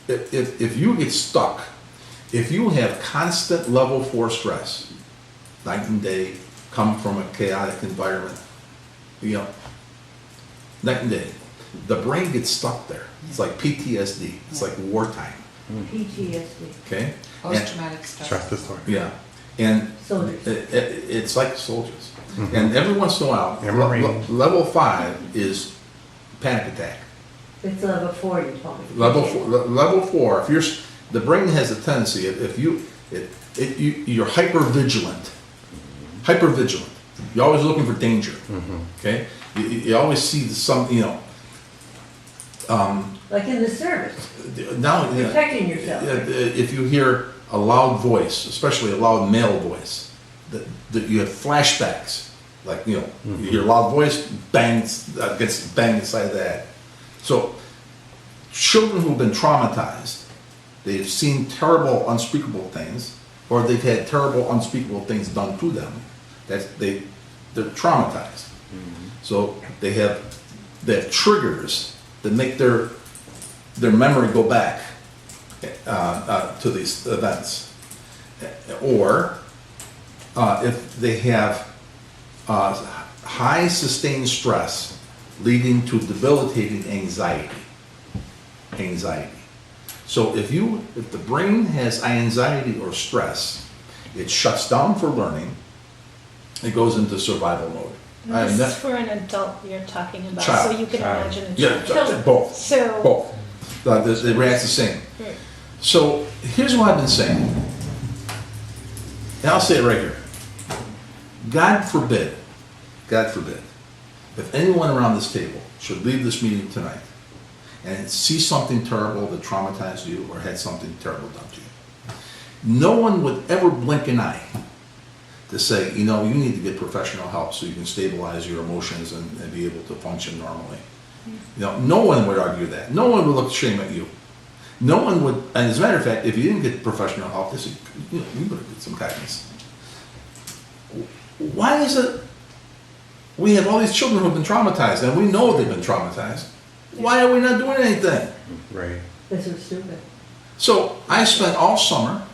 If you get stuck, if you have constant level 4 stress, night and day, come from a chaotic environment, night and day, the brain gets stuck there. It's like PTSD. It's like wartime. PTSD. Okay? Post-traumatic stress. Trust the story. Yeah. And Soldiers. it's like soldiers. And every once in a while, And Marines. level 5 is panic attack. It's level 4, you told me. Level 4, if the brain has a tendency, if you're hyper vigilant. You're always looking for danger. Okay? You always see Like in the service, now, protecting yourself. if you hear a loud voice, especially a loud male voice, that you have flashbacks. Like, you hear a loud voice, gets banged inside the head. So, children who've been traumatized, they've seen terrible, unspeakable things, or they've had terrible, unspeakable things done to them. They're traumatized. So they have triggers that make their memory go back to these events, or if they have high sustained stress leading to debilitating anxiety. So if the brain has anxiety or stress, it shuts down for learning. It goes into survival mode. This is for an adult you're talking about, Child. so you can Child. imagine a Yeah, child. both. So, Both. It reacts the same. So here's what I've been saying, and I'll say it right here. God forbid, if anyone around this table should leave this meeting tonight and see something terrible that traumatized you or had something terrible done to you, no one would ever blink an eye to say, you know, you need to get professional help so you can stabilize your emotions and be able to function normally. You know, no one would argue that. No one would look shame at you. No one would, and as a matter of fact, if you didn't get professional help, they say, you know, you better get some guidance. Why is it we have all these children who have been traumatized, and we know they've been traumatized? Why are we not doing anything? Right. This is stupid. So I spent all summer,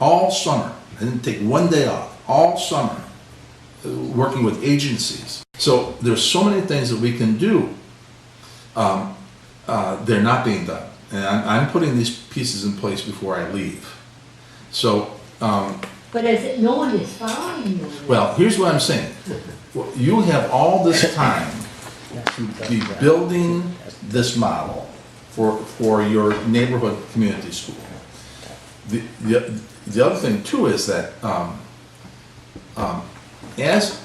I didn't take one day off, all summer, working with agencies. So there's so many things that we can do. They're not being done. And I'm putting these pieces in place before I leave. So, But no one is following you. well, here's what I'm saying. You have all this time to be building this model for your neighborhood community school. The other thing too is that as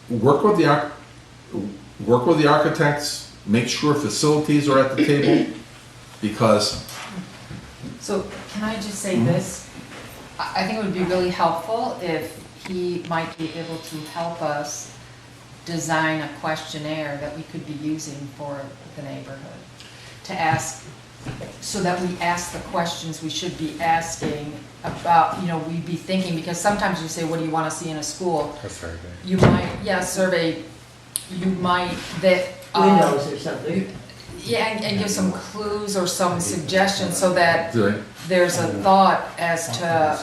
work with the architects, make sure facilities are at the table, because So can I just say this? I think it would be really helpful if he might be able to help us design a questionnaire that we could be using for the neighborhood. To ask, so that we ask the questions we should be asking about, you know, we'd be thinking, because sometimes you say, what do you want to see in a school? A survey. You might, yeah, survey, you might, that. Windows or something. Yeah, and give some clues or some suggestions so that Right. there's a thought as to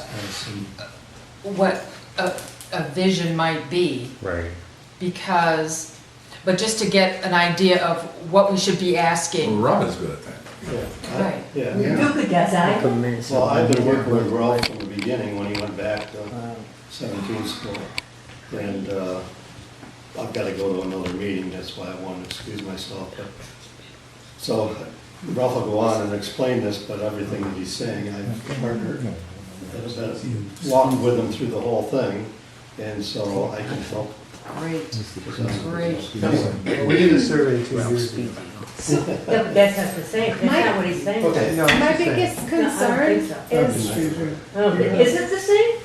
what a vision might be. Right. Because, but just to get an idea of what we should be well, asking. Robin's good at that. Right. Yeah. You could guess, I. Well, I've been working with Ralph from the beginning when he went back to 17 school. And I've got to go to another meeting, that's why I wanted to excuse myself. But so Ralph will go on and explain this, but everything that he's saying, I've partnered, walked with him through the whole thing, and so I can help. Great, great. We did a survey 2 years ago. Yeah, but that's not the same, that's not what he's saying. Okay, no. My biggest concern is, Is it the same?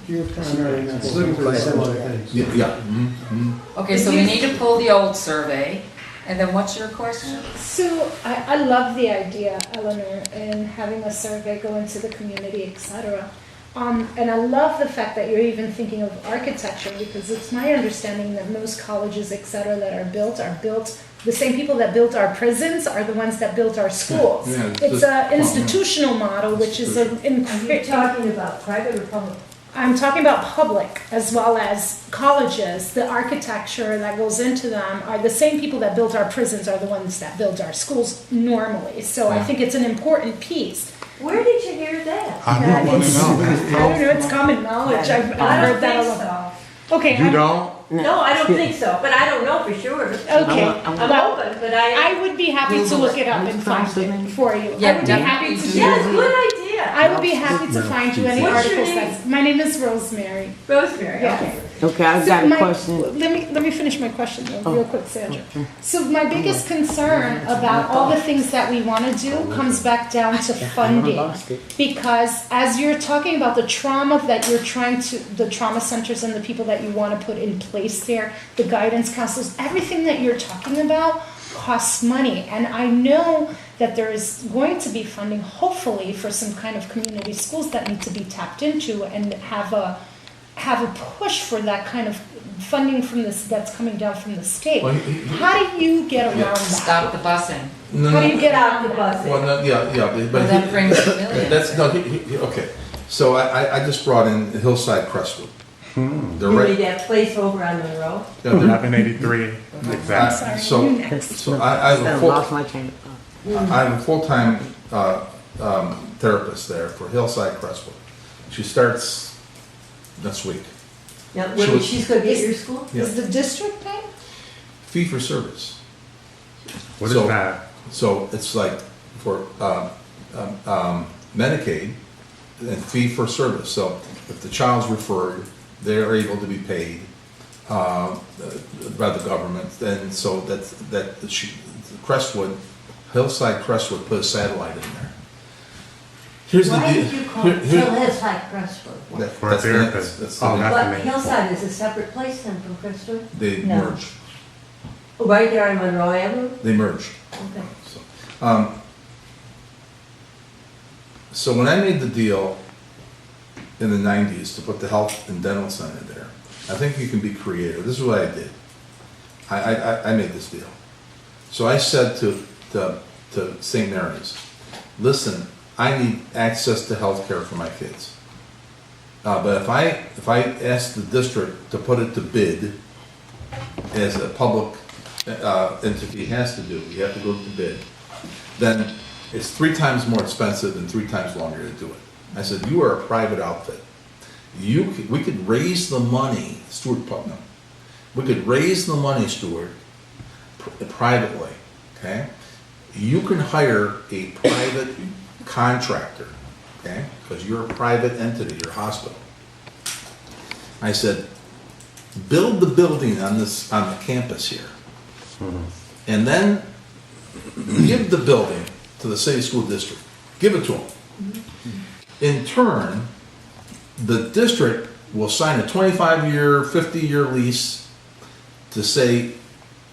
It's looking for similar things. Yeah. Okay, so we need to pull the old survey, and then what's your question? so I love the idea, Eleanor, in having a survey go into the community, etc. And I love the fact that you're even thinking of architecture, because it's my understanding that most colleges, etc., that are built, the same people that built our prisons are the ones that built our schools. Yeah, It's an institutional model, which is Are you talking about private or public? I'm talking about public as well as colleges. The architecture that goes into them are the same people that built our prisons are the ones that build our schools normally. So I think it's an important piece. Where did you hear that? I don't want to know. I don't know, it's common knowledge. I've I heard don't that a think lot. so. Okay. You don't? No, I don't think so, but I don't know for sure. Okay. I'm Well, open, but I. I would be happy to look it up and find it for you. Yeah, I would be happy definitely to do Yeah, do. good idea. I would be happy to find you any What's your articles. name? My name is Rosemary. Rosemary, Yeah. okay. Okay, I've So got a my- question. Let me finish my question though, real quick, Sandra. So my biggest concern about all the things that we want to do comes back down to funding. Because as you're talking about the trauma that you're trying to, the trauma centers and the people that you want to put in place there, the guidance counselors, everything that you're talking about costs money. And I know that there is going to be funding, hopefully, for some kind of community schools that need to be tapped into and have a push for that kind of funding from this that's coming down from the state. Well, How do you get around that? Stop the busing. No, How do you no, get Out around the that? bus. well, no, yeah, Well, but that brings a million. that's, no, okay. So I just brought in Hillside Crestwood. They're You right. mean that place over on Monroe? Yeah, they're- 1183, exactly. Sorry, So, you next. so I have a Lost my train of thought. I have a full-time therapist there for Hillside Crestwood. She starts next week. Now, Sure. she's gonna be at your school? Yeah. Is the district paying? Fee for service. What is So- that? So it's like for Medicaid and fee for service. So if the child's referred, they're able to be paid by the government. And so Crestwood, Hillside Crestwood put a satellite in there. Here's the Why deal. did you call it Hillside Crestwood? For a therapist. That's Oh, the, that's But the name. Hillside is a separate place then from Crestwood? they No. merged. Right there on Monroe Avenue? They merged. Okay. So when I made the deal in the 90s to put the health and dental center there, I think you can be creative. This is what I did. I made this deal. So I said to St. Mary's, listen, I need access to health care for my kids. But if I ask the district to put it to bid, as a public entity has to do, you have to go to bid, then it's 3 times more expensive and 3 times longer to do it. I said, you are a private outfit. We could raise the money, Stuart Putnam, we could raise the money, Stuart, privately, okay? You can hire a private contractor, okay? Because you're a private entity, you're a hospital. I said, build the building on the campus here. And then give the building to the city school district. Give it to them. In turn, the district will sign a 25-year, 50-year lease to say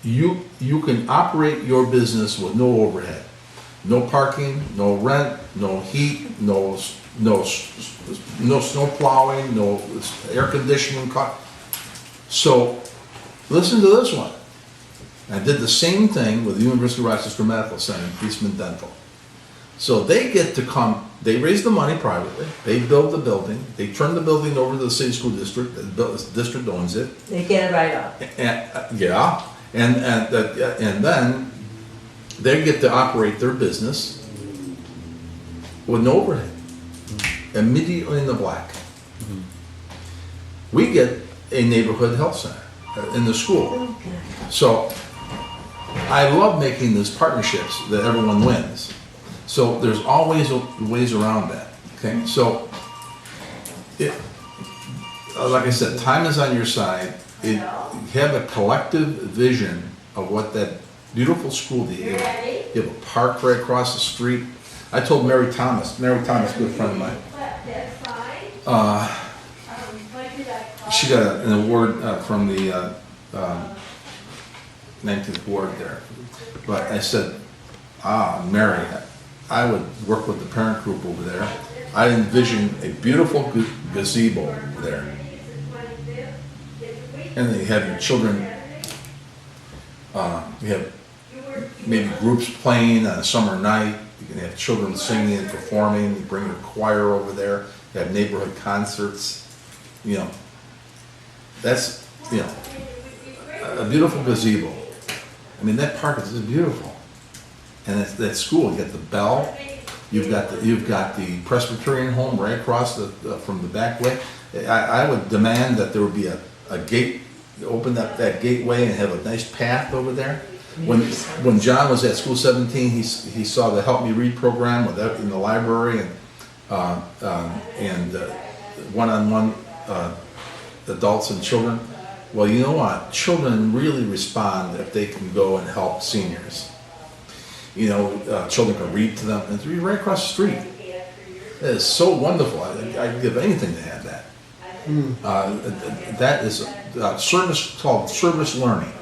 you can operate your business with no overhead. No parking, no rent, no heat, no snow plowing, no air conditioning. So listen to this one. I did the same thing with the University of Rochester Medical Center and Eastman Dental. So they get to come, they raise the money privately, they build the building, they turn the building over to the city school district, the district owns it. They get it right up. Yeah, and then they get to operate their business with no overhead, immediately in the black. We get a neighborhood health center in the school. So I love making these partnerships that everyone wins. So there's always ways around that, okay? So, like I said, time is on your side. You have a collective vision of what that beautiful school that you have. You have a park right across the street. I told Mary Thomas, a good friend of mine, she got an award from the 19th ward there. But I said, Mary, I would work with the parent group over there. I envision a beautiful gazebo there. And then you have your children, you have maybe groups playing on a summer night. You can have children singing and performing. You bring your choir over there. You have neighborhood concerts. You know, that's, you know, a beautiful gazebo. I mean, that park is just beautiful. And that school, you got the bell, you've got the Presbyterian home right across from the back way. I would demand that there would be a gate, open up that gateway and have a nice path over there. When John was at School 17, he saw the Help Me Read program in the library and one-on-one adults and children. Well, you know what? Children really respond if they can go and help seniors. You know, children can read to them. It's right across the street. It is so wonderful. I'd give anything to have that. That is a service called service learning.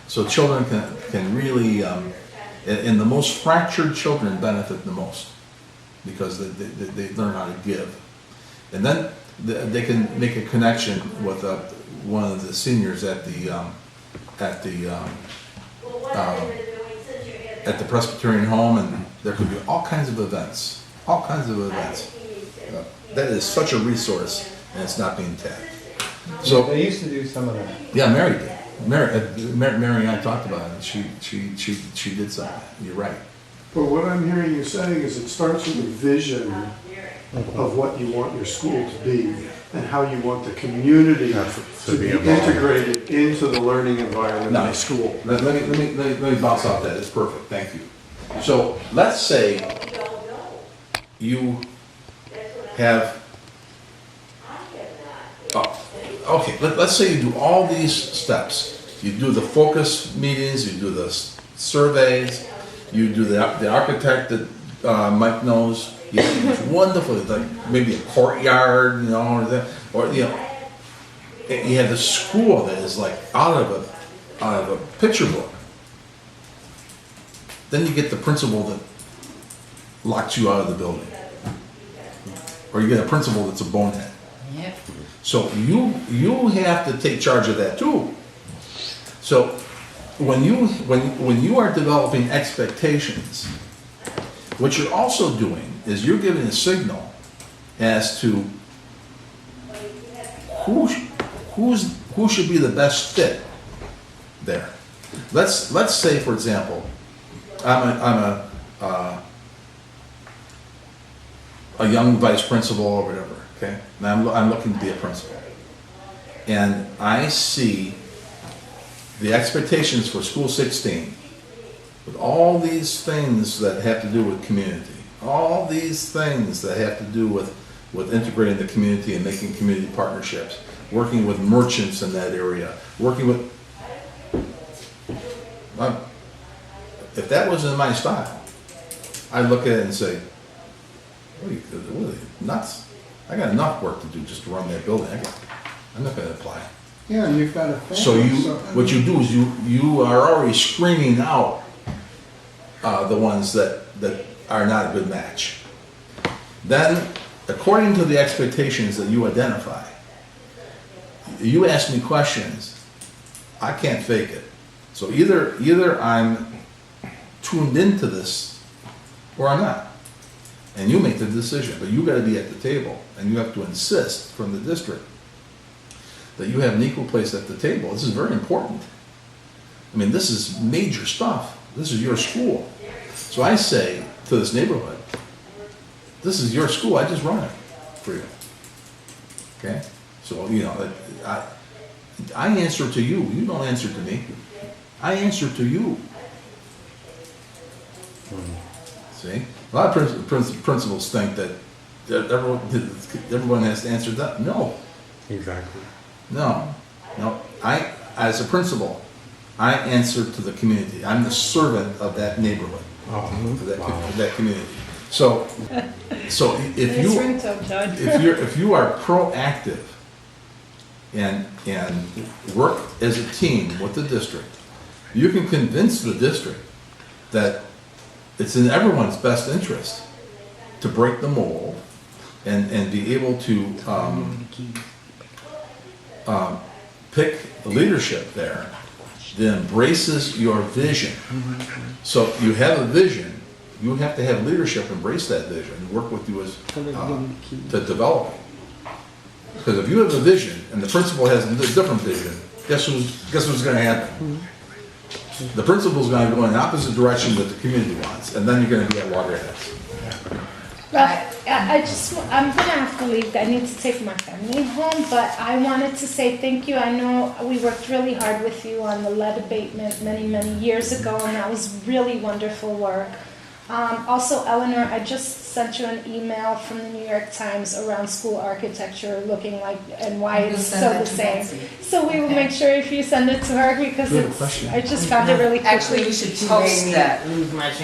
So children can really, and the most fractured children benefit the most because they learn how to give. And then they can make a connection with one of the seniors at the Presbyterian home, and there could be all kinds of events. That is such a resource, and it's not being tapped. So they used to do some of that. yeah, Mary did. Mary and I talked about it. She did some of that. You're right. But what I'm hearing you saying is it starts with a vision of what you want your school to be and how you want the community to be integrated into the learning environment of the school. Let me bounce off that. It's perfect. Thank you. So let's say you have, okay, let's say you do all these steps. You do the focus meetings, you do the surveys, you do the architect that Mike knows. You have these wonderful, like maybe a courtyard, you know, or you know, you have the school that is like out of a picture book. Then you get the principal that locks you out of the building, or you get a principal that's a bonehead. Yep. So you have to take charge of that too. So when you are developing expectations, what you're also doing is you're giving a signal as to who should be the best fit there. Let's say, for example, I'm a young vice principal or whatever. Okay, and I'm looking to be a principal, and I see the expectations for school 16 with all these things that have to do with community, all these things that have to do with integrating the community and making community partnerships, working with merchants in that area, working with, if that wasn't my style, I'd look at it and say, what are they, nuts? I got enough work to do just to run that building. I'm not going to apply. Yeah, and you've got a. So what you do is you are already screening out the ones that are not a good match. Then, according to the expectations that you identify, you ask me questions, I can't fake it. So either I'm tuned into this or I'm not. And you make the decision, but you gotta be at the table and you have to insist from the district that you have an equal place at the table. This is very important. I mean, this is major stuff. This is your school. So I say to this neighborhood, this is your school, I just run it for you. Okay? So, you know, I answer to you, you don't answer to me. I answer to you. See? A lot of principals think that everyone has to answer that. No. Exactly. No. I, as a principal, I answer to the community. I'm the servant of that neighborhood, of that community. So if you are proactive and work as a team with the district, you can convince the district that it's in everyone's best interest to break the mold and be able to pick leadership there that embraces your vision. So you have a vision, you have to have leadership embrace that vision and work with you as to develop it. Because if you have a vision and the principal has a different vision, guess what's going to happen? The principal's going to go in the opposite direction that the community wants, and then you're going to be at loggerheads. I'm gonna have to leave. I need to take my family home, but I wanted to say thank you. I know we worked really hard with you on the lead abatement many years ago, and that was really wonderful work. Also, Eleanor, I just sent you an email from the New York Times around school architecture looking like and why it's so the same. So we will make sure if you send it to her because I just found it really quickly. Actually, you should post that.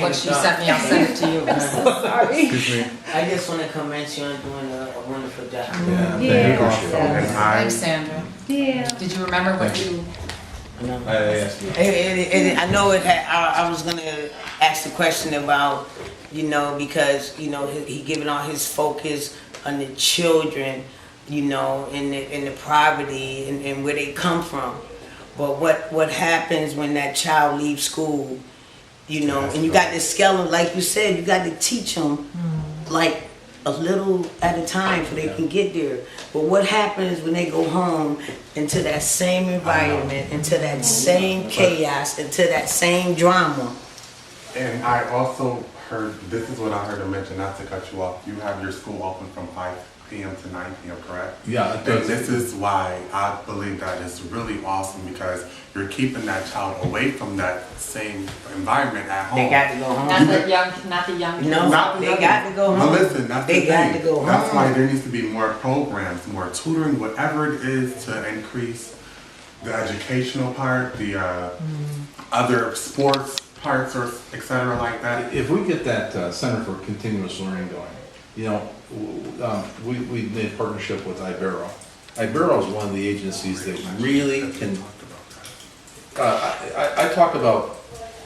What she sent me, I'll send it to you. I'm so sorry. I just want to commend you on doing a wonderful job. Yeah. Thanks, Sandra. Yeah. Did you remember what you? I know it had, I was going to ask the question about, because, he giving all his focus on the children, and the poverty and where they come from. But what happens when that child leaves school, and you got this skeleton, like you said, you got to teach them, like, a little at a time so they can get there. But what happens when they go home into that same environment, into that same chaos, into that same drama? And I also heard, this is what I heard her mention, not to cut you off, you have your school open from 5 p.m. to 9 p.m., correct? Yeah, it And does. this is why I believe that is really awesome, because you're keeping that child away from that same environment at home. They got to go home. Not the young kids. No, Not they got to go But home. listen, that's They the got thing. to go That's home. why there needs to be more programs, more tutoring, whatever it is to increase the educational part, the other sports parts, or et cetera, like that. If we get that Center for Continuous Learning going, you know, we made a partnership with Ibero. Ibero is one of the agencies that really can, I talk about,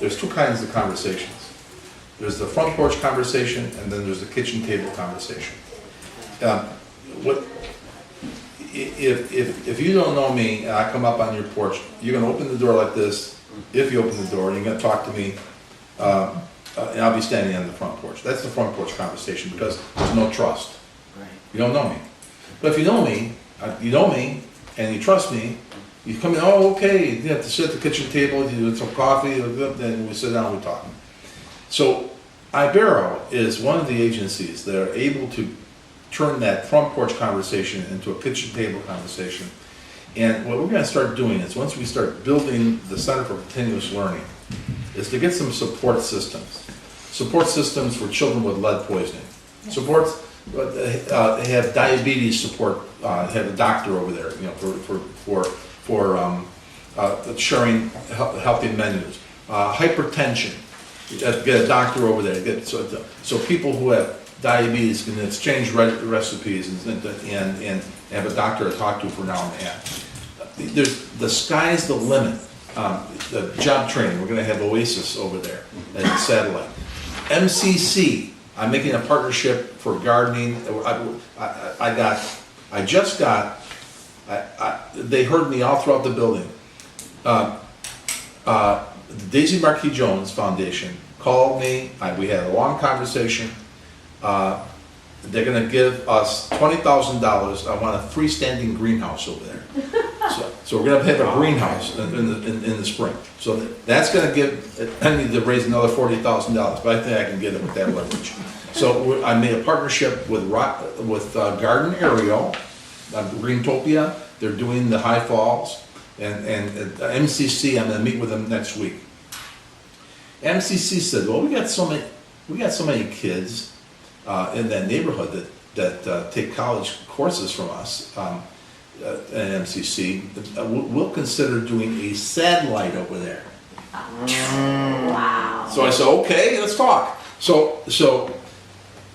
there's two kinds of conversations. There's the front porch conversation, and then there's the kitchen table conversation. If you don't know me, and I come up on your porch, you're gonna open the door like this, if you open the door, and you're gonna talk to me, and I'll be standing on the front porch. That's the front porch conversation, because there's no trust. You don't know me. But if you know me, and you trust me, you come in, oh, okay, you have to sit at the kitchen table, you do some coffee, then we sit down, we talk. So, Ibero is one of the agencies that are able to turn that front porch conversation into a kitchen table conversation. And what we're gonna start doing is, once we start building the Center for Continuous Learning, is to get some support systems. Support systems for children with lead poisoning. Supports, have diabetes support, have a doctor over there, you know, for sharing healthy menus. Hypertension, get a doctor over there. So people who have diabetes can exchange recipes and have a doctor to talk to for an hour and a half. The sky's the limit. The job training, we're gonna have Oasis over there at Satellite. MCC, I'm making a partnership for gardening. They heard me all throughout the building. Daisy Marquis Jones Foundation called me, we had a long conversation. They're gonna give us $20,000. I want a freestanding greenhouse over there. So we're gonna have a greenhouse in the spring. So that's gonna I need to raise another $40,000, but I think I can get it with that leverage. So I made a partnership with Garden Aerial, Greentopia. They're doing the High Falls, and MCC. I'm gonna meet with them next week. MCC said, well, we got so many kids in that neighborhood that take college courses from us at MCC. We'll consider doing a satellite over there. Wow. So I said, okay, let's talk. So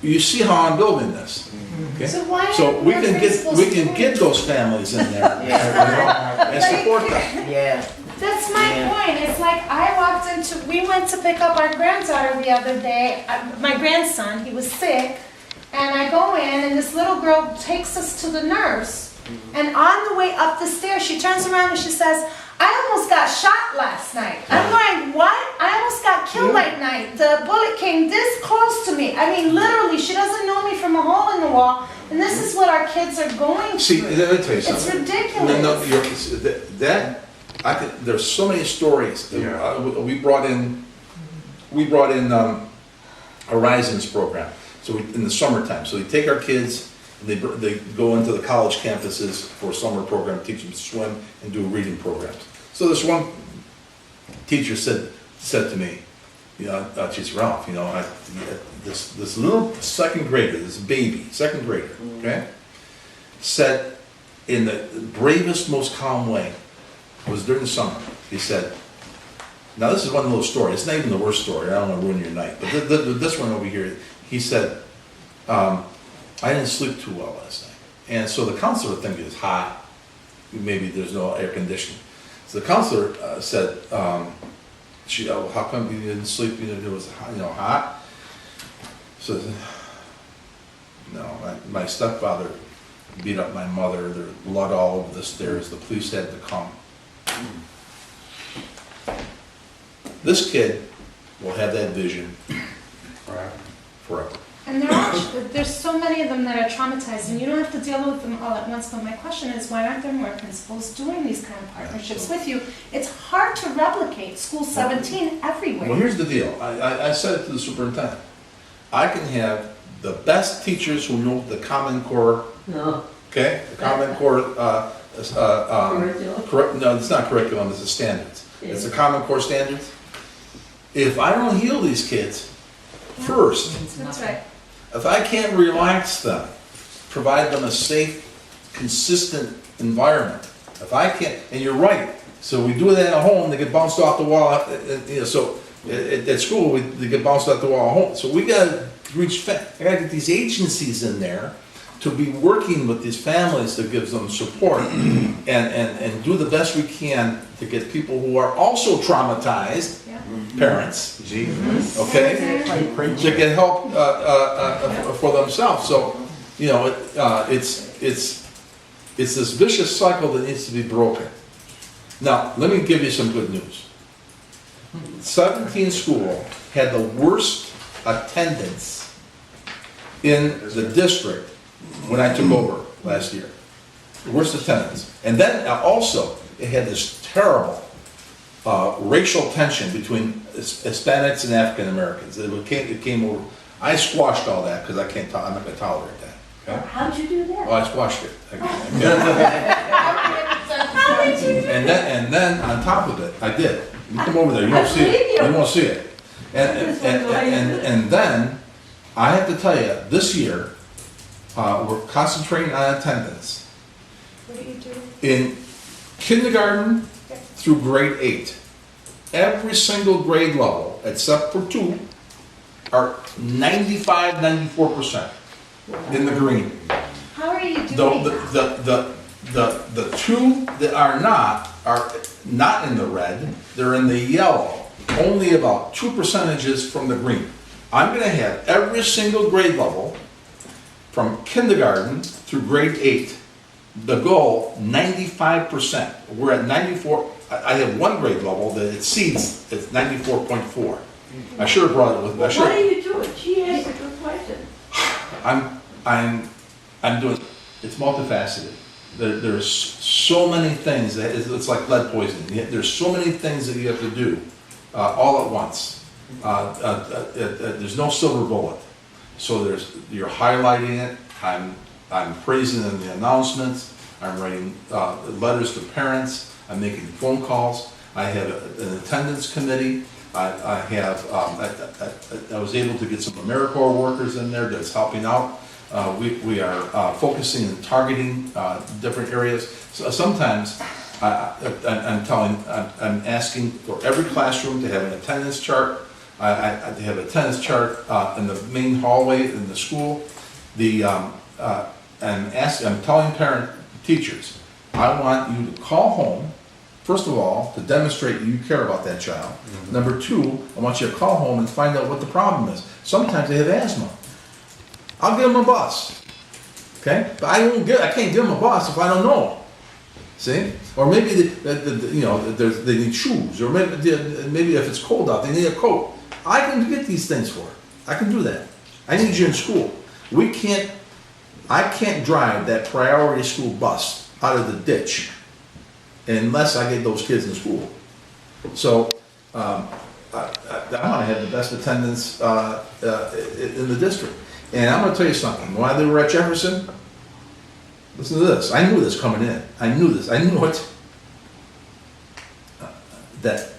you see how I'm building this. Okay? So why So aren't we more can principals get doing get those families in there and support them. Yeah. That's my Yeah. point. It's like we went to pick up our granddaughter the other day, my grandson, he was sick, and I go in and this little girl takes us to the nurse. And on the way up the stairs, she turns around and she says, I almost got shot last night. I'm going, what? I almost got killed last night. The bullet came this close to me. I mean, literally, she doesn't know me from a hole in the wall. And this is what our kids are going through. See, let me tell you It's something. ridiculous. There's so many stories. Yeah. We brought in Horizons program. So in the summertime, so we take our kids, and they go into the college campuses for a summer program, teach them to swim and do reading programs. So this one teacher said to me, you know, she's Ralph, you know, this little second grader, this baby, second grader, okay, said in the bravest, most calm way, it was during the summer, he said, now this is one little story, it's not even the worst story, I don't want to ruin your night, but this one over here, he said, I didn't sleep too well last night. And so the counselor thinking it's hot, maybe there's no air conditioning. So the counselor said, how come you didn't sleep? It was hot. So, no, my stepfather beat up my mother. There was blood all over the stairs. The police had to come. This kid will have that vision forever. And there's so many of them that are traumatized, and you don't have to deal with them all at once. But my question is, why aren't there more principals doing these kind of partnerships with you? It's hard to replicate School 17 everywhere. Well, here's the deal. I said it to the superintendent. I can have the best teachers who know the Common Core No. okay? The Common Core, Curriculum? no, it's not curriculum, it's the standards. It's the Common Core standards. If I don't heal these kids first, That's right. if I can't relax them, provide them a safe, consistent environment, if I can't, and you're right, so we do that at home, they get bounced off the wall, you know, so at school, they get bounced off the wall at home. So we gotta I gotta get these agencies in there to be working with these families to give them support and do the best we can to get people who are also traumatized, parents, okay, to get help for themselves. So, you know, it's this vicious cycle that needs to be broken. Now, let me give you some good news. 17 school had the worst attendance in the district when I took over last year. The worst attendance. And then also, it had this terrible racial tension between Hispanics and African Americans. It came over. I squashed all that because I'm not going to tolerate that. Okay? How'd you do that? Oh, I squashed it. And then on top of it, I did. You come over there, you won't see it. You won't see it. And then I have to tell you, this year we're concentrating on attendance. What are you doing? In kindergarten through grade 8, every single grade level, except for 2, are 95, 94% in the green. How are you doing that? The 2 that are not in the red, they're in the yellow, only about 2 percentages from the green. I'm gonna have every single grade level from kindergarten through grade 8, the goal, 95%. We're at 94, I have one grade level that exceeds, it's 94.4. I should have brought it with me. What are you doing? She asked a good question. I'm doing, it's multifaceted. There's so many things, it's like lead poisoning. There's so many things that you have to do all at once. There's no silver bullet. So you're highlighting it, I'm praising in the announcements, I'm writing letters to parents, I'm making phone calls, I have an attendance committee, I was able to get some AmeriCorps workers in there that's helping out. We are focusing and targeting different areas. So sometimes I'm asking for every classroom to have an attendance chart. To have an attendance chart in the main hallway in the school. I'm telling teachers, I want you to call home. First of all, to demonstrate you care about that child. Mm-hmm. Number 2, I want you to call home and find out what the problem is. Sometimes they have asthma. I'll give them a bus, okay? But I can't give them a bus if I don't know. See? Or maybe they need shoes, or maybe if it's cold out, they need a coat. I can get these things for it. I can do that. I need you in school. I can't drive that priority school bus out of the ditch unless I get those kids in school. So I want to have the best attendance in the district. And I'm going to tell you something. While they were at Jefferson, listen to this. I knew this coming in. I knew this. I knew it. That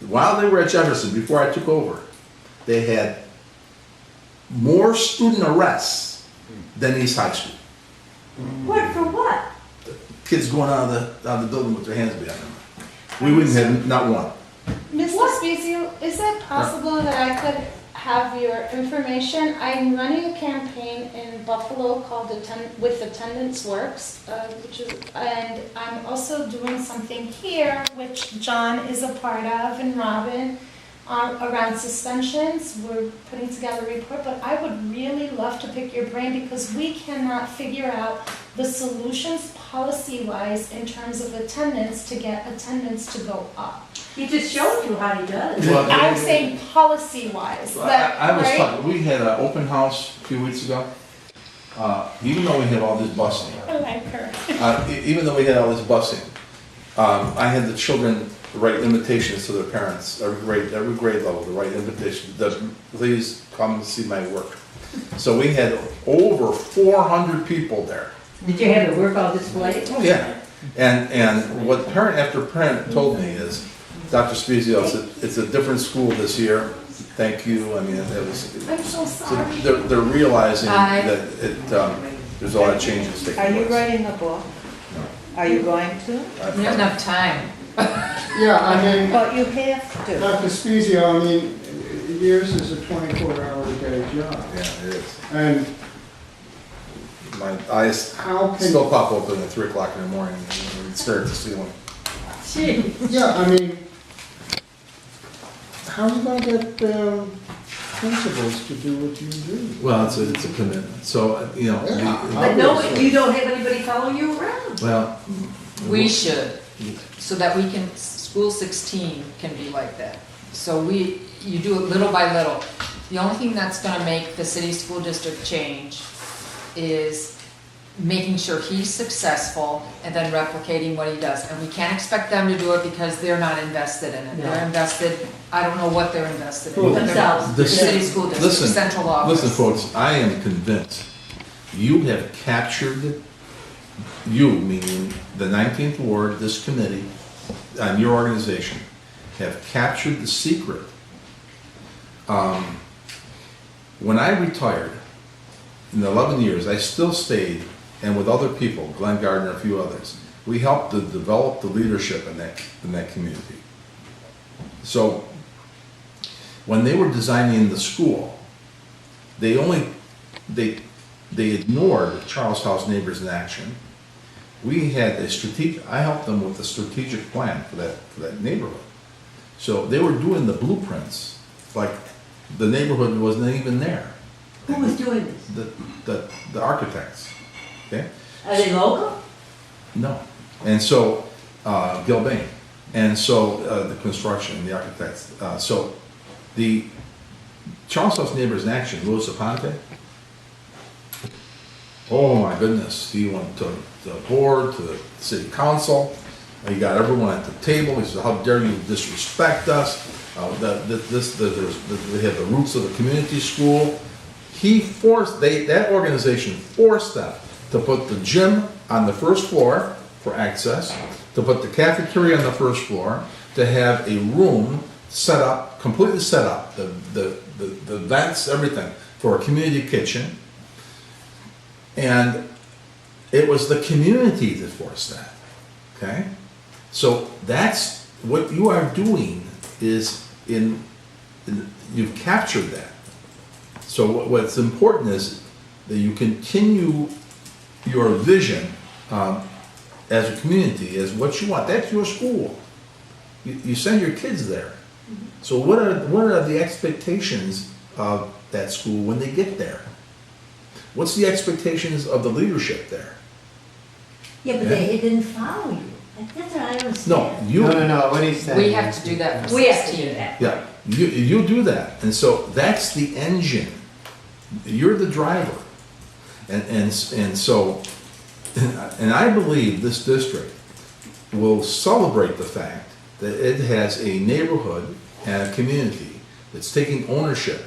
while they were at Jefferson, before I took over, they had more student arrests than East High School. What, for what? Kids going out of the building with their hands behind them. We wouldn't have not one. Mr. Spezio, is it possible that I could have your information? I'm running a campaign in Buffalo called With Attendance Works, and I'm also doing something here, which John is a part of, and Robin, around suspensions. We're putting together a report, but I would really love to pick your brain because we cannot figure out the solutions policy-wise in terms of attendance to get attendance to go up. He just showed you how he does. Well, I'm saying policy-wise. I was right? talking, we had an open house a few weeks ago. Even though we had all this busing, I like her. even though we had all this busing, I had the children write invitations to their parents, every grade level, to write invitations, please come and see my work. So we had over 400 people there. Did you have the work all displayed? Oh, yeah. And what parent after parent told me is, Dr. Spezio, it's a different school this year. Thank you. I mean, it was. I'm so sorry. They're realizing I- that there's a lot of changes taking Are place. you writing a book? Are you going to? We don't have enough time. Yeah, I mean, But you have to. Dr. Spezio, I mean, yours is a 24-hour-a-day job. Yeah, it is. And My eyes how can, still pop open at 3 o'clock in the morning and stare at the ceiling. Gee. yeah, I mean, how are you gonna get principals to do what you do? Well, it's a commitment. So, you know, Yeah. But no, you don't have anybody following you around. well. We should, so that we can, school 16 can be like that. So you do it little by little. The only thing that's gonna make the city school district change is making sure he's successful and then replicating what he does. And we can't expect them to do it because they're not invested in it. They're No. invested, I don't know what they're invested in. For but they're- themselves. The city school district, Listen, central office. Listen, folks, I am convinced you have captured, you, meaning the 19th Ward, this committee, and your organization, have captured the secret. When I retired, in 11 years, I still stayed, and with other people, Glenn Gardner, a few others, we helped to develop the leadership in that community. So, when they were designing the school, they ignored Charles House Neighbors in Action. We had I helped them with the strategic plan for that neighborhood. So they were doing the blueprints, like the neighborhood wasn't even there. Who was doing this? The architects, okay? Are they local? No. And so, Gilbane, and so the construction, the architects, so the Charles House Neighbors in Action, Louis Aponte, oh my goodness, he went to the board, to the city council, he got everyone at the table, he said, how dare you disrespect us, we have the roots of the community school. That organization forced them to put the gym on the first floor for access, to put the cafeteria on the first floor, to have a room set up, completely set up, the vents, everything, for a community kitchen. And it was the community that forced that, okay? So that's what you are doing is you've captured that. So what's important is that you continue your vision as a community, as what you want. That's your school. You send your kids there. So what are the expectations of that school when they get there? What's the expectations of the leadership there? Yeah, but they didn't follow you. That's what I don't No, understand. No, what he's saying. We have to do that for We have to 16. do that. Yeah, you do that, and so that's the engine. You're the driver, and so, and I believe this district will celebrate the fact that it has a neighborhood and a community that's taking ownership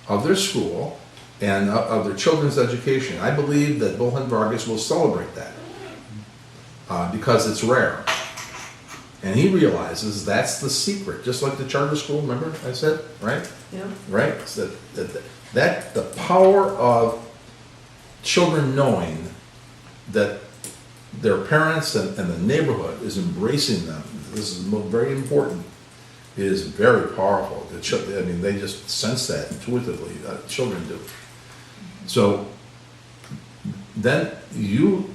of their school and of their children's education. I believe that Bullhead Vargas will celebrate that because it's rare. And he realizes that's the secret, just like the charter school, remember I said, right? Yeah. Right? So that the power of children knowing that their parents and the neighborhood is embracing them, this is very important, is very powerful. I mean, they just sense that intuitively, children do. So then you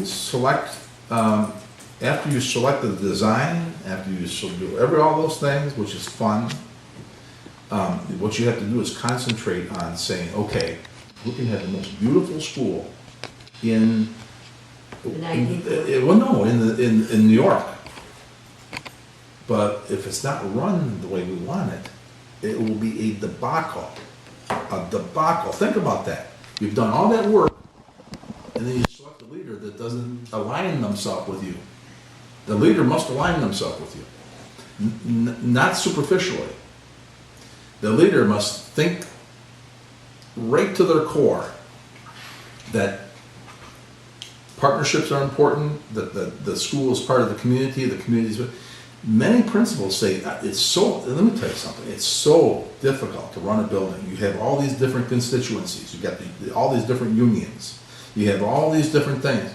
select, after you select the design, after you do all those things, which is fun, what you have to do is concentrate on saying, okay, we can have the most beautiful school in New York. But if it's not run the way we want it, it will be a debacle. A debacle. Think about that. You've done all that work, and then you select a leader that doesn't align themselves with you. The leader must align themselves with you, not superficially. The leader must think right to their core that partnerships are important, that the school is part of the community's. Many principals say, it's so, let me tell you something, it's so difficult to run a building. You have all these different constituencies, you got all these different unions, you have all these different things.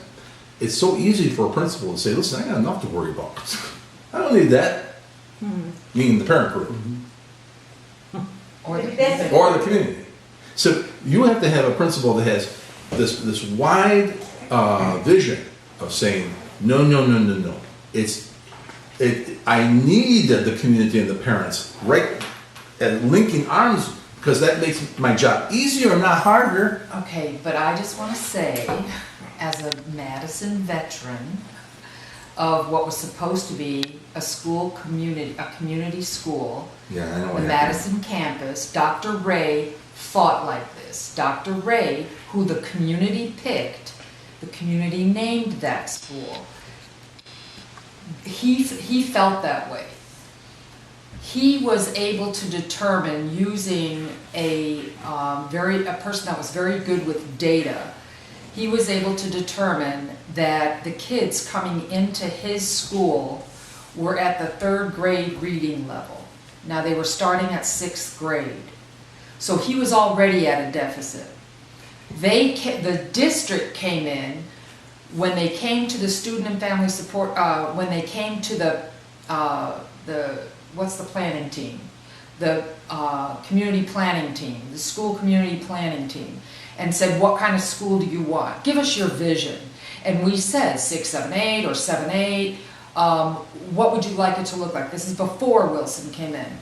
It's so easy for a principal to say, listen, I got enough to worry about. I don't need that. Meaning the parent group. Or the Or the community. So you have to have a principal that has this wide vision of saying, no. I need the community and the parents right and linking arms, because that makes my job easier and not harder. Okay, but I just want to say, as a Madison veteran of what was supposed to be a community school, Yeah, I know the what happened. Madison campus, Dr. Ray fought like this. Dr. Ray, who the community picked, the community named that school. He felt that way. He was able to determine, using a person that was very good with data, he was able to determine that the kids coming into his school were at the 3rd grade reading level. Now they were starting at 6th grade. So he was already at a deficit. The district came in, when they came to the student and family support, when they came to what's the planning team? The community planning team, the school community planning team, and said, what kind of school do you want? Give us your vision. And we said 6, 7, 8 or 7, 8. What would you like it to look like? This is before Wilson came in.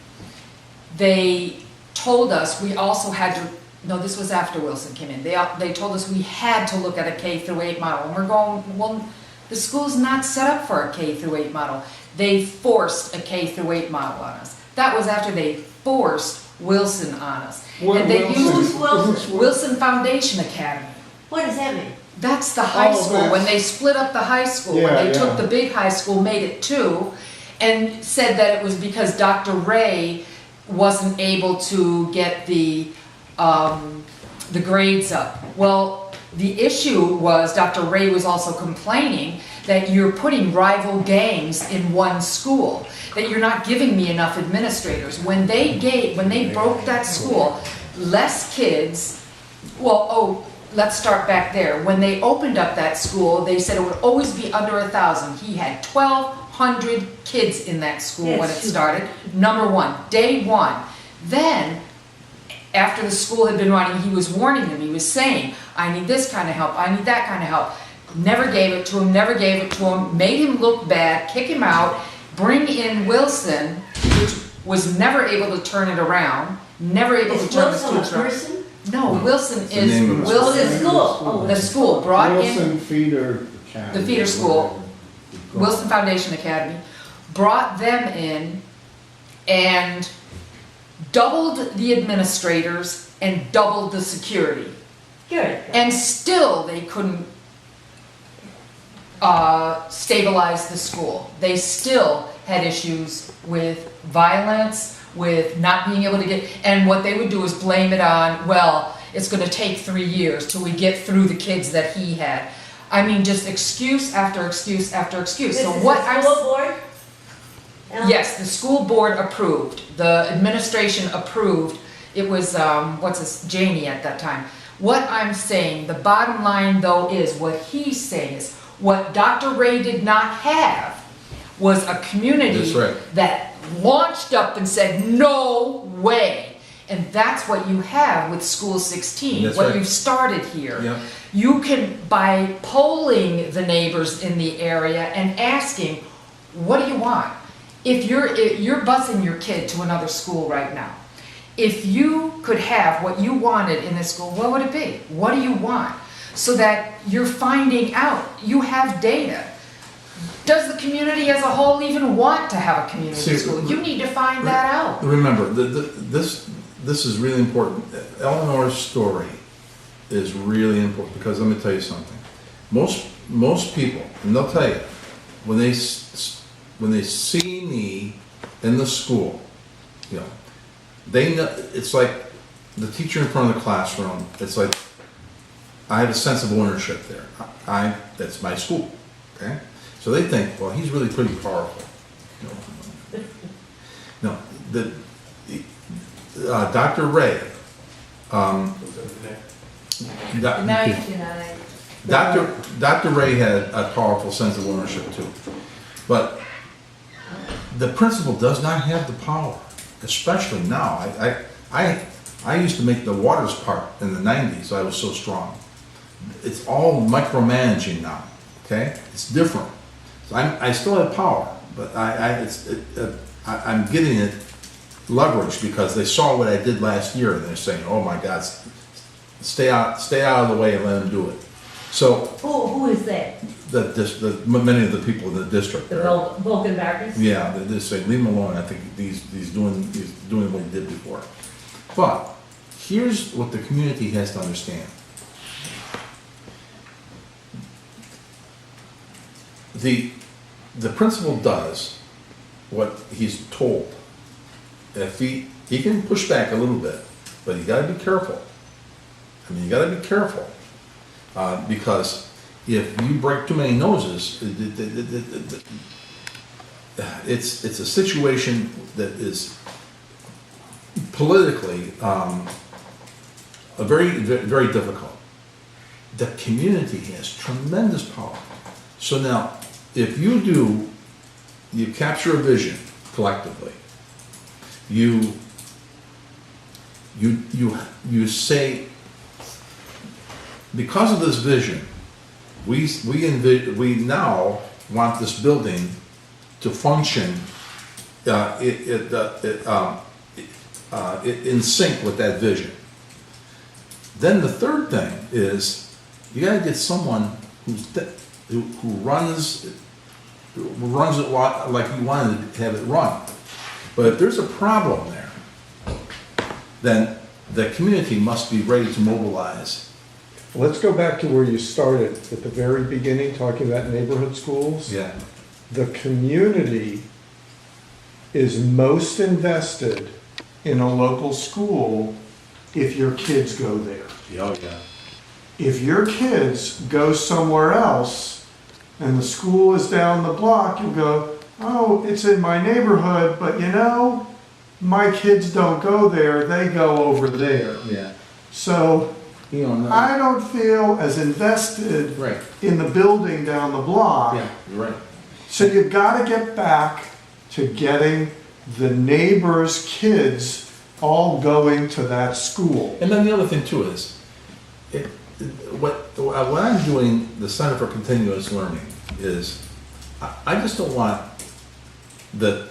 They told us we also had to, no, this was after Wilson came in. They told us we had to look at a K through 8 model. And we're going, well, the school's not set up for a K through 8 model. They forced a K through 8 model on us. That was after they forced Wilson on us. And they used Wilson Foundation Academy. What does that mean? That's the high school. When they split up the high school, when they took Yeah. the big high school, made it 2, and said that it was because Dr. Ray wasn't able to get the grades up. Well, the issue was Dr. Ray was also complaining that you're putting rival gangs in one school, that you're not giving me enough administrators. When they broke that school, less kids, let's start back there. When they opened up that school, they said it would always be under 1,000. He had 1,200 kids in that school when it started. Number one, day one. Then, after the school had been running, he was warning them. He was saying, I need this kind of help, I need that kind of help. Never gave it to him, made him look bad, kick him out, bring in Wilson, which was never able to turn it around, never able to Is turn the Wilson a students around. person? No, Wilson the name of is the The school. the school brought in Wilson Feeder Academy. the feeder school, Wilson Foundation Academy, brought them in and doubled the administrators and doubled the security. Good. And still they couldn't stabilize the school. They still had issues with violence, with not being able to get, and what they would do is blame it on, well, it's going to take 3 years till we get through the kids that he had. I mean, just excuse after excuse after excuse. This So is what the I'm school board? Yes, the school board approved, the administration approved. It was, Janie at that time. What I'm saying, the bottom line though is, what he's saying is, what Dr. Ray did not have was a community That's right. that launched up and said, no way. And that's what you have with School 16, That's what right. you've started here. Yeah. You can, by polling the neighbors in the area and asking, what do you want? If you're busing your kid to another school right now, if you could have what you wanted in this school, what would it be? What do you want? So that you're finding out, you have data. Does the community as a whole even want to have a community school? You need to find that out. Remember, this is really important. Eleanor's story is really important, because let me tell you something. Most people, and they'll tell you, when they see me in the school, you know, they know, it's like the teacher in front of the classroom. It's like I have a sense of ownership there. That's my school, okay? So they think, well, he's really pretty powerful. No, Dr. Ray, Good night. Dr. Ray had a powerful sense of ownership too. But the principal does not have the power, especially now. I used to make the waters part in the 90s, I was so strong. It's all micromanaging now, okay? It's different. So I still have power, but I'm getting it leveraged because they saw what I did last year and they're saying, oh my God, stay out of the way and let him do it. So Who is that? many of the people in the district. The Vulcan Barkers? Yeah, they just say, leave him alone. I think he's doing what he did before. But here's what the community has to understand. The principal does what he's told. If he can push back a little bit, but you gotta be careful. I mean, you gotta be careful. Because if you break too many noses, it's a situation that is politically very, very difficult. The community has tremendous power. So now, if you capture a vision collectively, you say, because of this vision, we now want this building to function in sync with that vision. Then the third thing is you got to get someone who runs it like you wanted to have it run. But if there's a problem there, then the community must be ready to mobilize. Let's go back to where you started at the very beginning, talking about neighborhood schools. Yeah. The community is most invested in a local school if your kids go there. Oh, yeah. If your kids go somewhere else and the school is down the block, you go, oh, it's in my neighborhood, but you know, my kids don't go there, they go over there. Yeah. So I don't feel as invested Right. in the building down the block. Yeah, you're right. So you've got to get back to getting the neighbors' kids all going to that school. And then the other thing too is, what I'm doing, the Center for Continuous Learning, is I just don't want the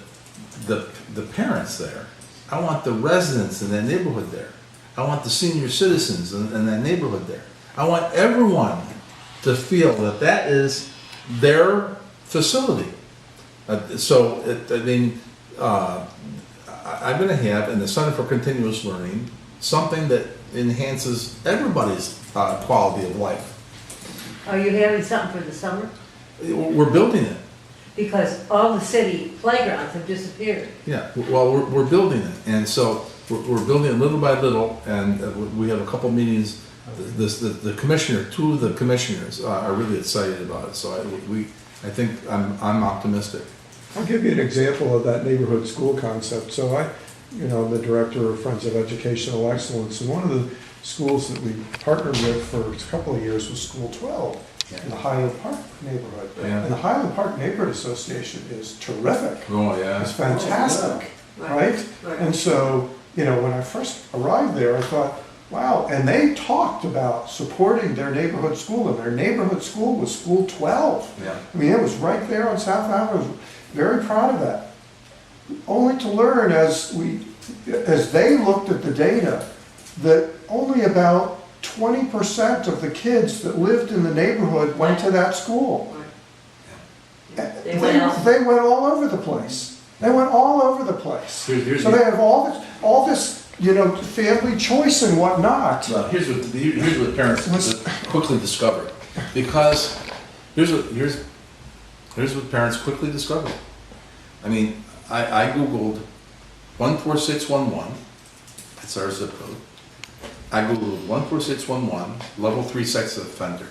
parents there. I want the residents in that neighborhood there. I want the senior citizens in that neighborhood there. I want everyone to feel that that is their facility. I'm going to have in the Center for Continuous Learning something that enhances everybody's quality of life. Are you having something for the summer? We're building it. Because all the city playgrounds have disappeared. Yeah, well, we're building it, and so we're building it little by little, and we have a couple meetings. The commissioner, two of the commissioners are really excited about it, so I think I'm optimistic. I'll give you an example of that neighborhood school concept. So I'm the director of Friends of Educational Excellence, and one of the schools that we partnered with for a couple of years was School 12 in the Highland Park neighborhood. Yeah. And the Highland Park Neighborhood Association is terrific. Oh, yeah. It's fantastic, right? Right. And so, when I first arrived there, I thought, wow, and they talked about supporting their neighborhood school, and their neighborhood school was School 12. Yeah. I mean, it was right there on South Avenue. I was very proud of that. Only to learn as they looked at the data that only about 20% of the kids that lived in the neighborhood went to that school. They went all over the place. They went all over the place. Here's So they have all this, family choice and whatnot. Well, here's what parents quickly discovered, because here's what parents quickly discovered. I mean, I googled 14611. That's our zip code. I Googled 14611, level 3 sex offender.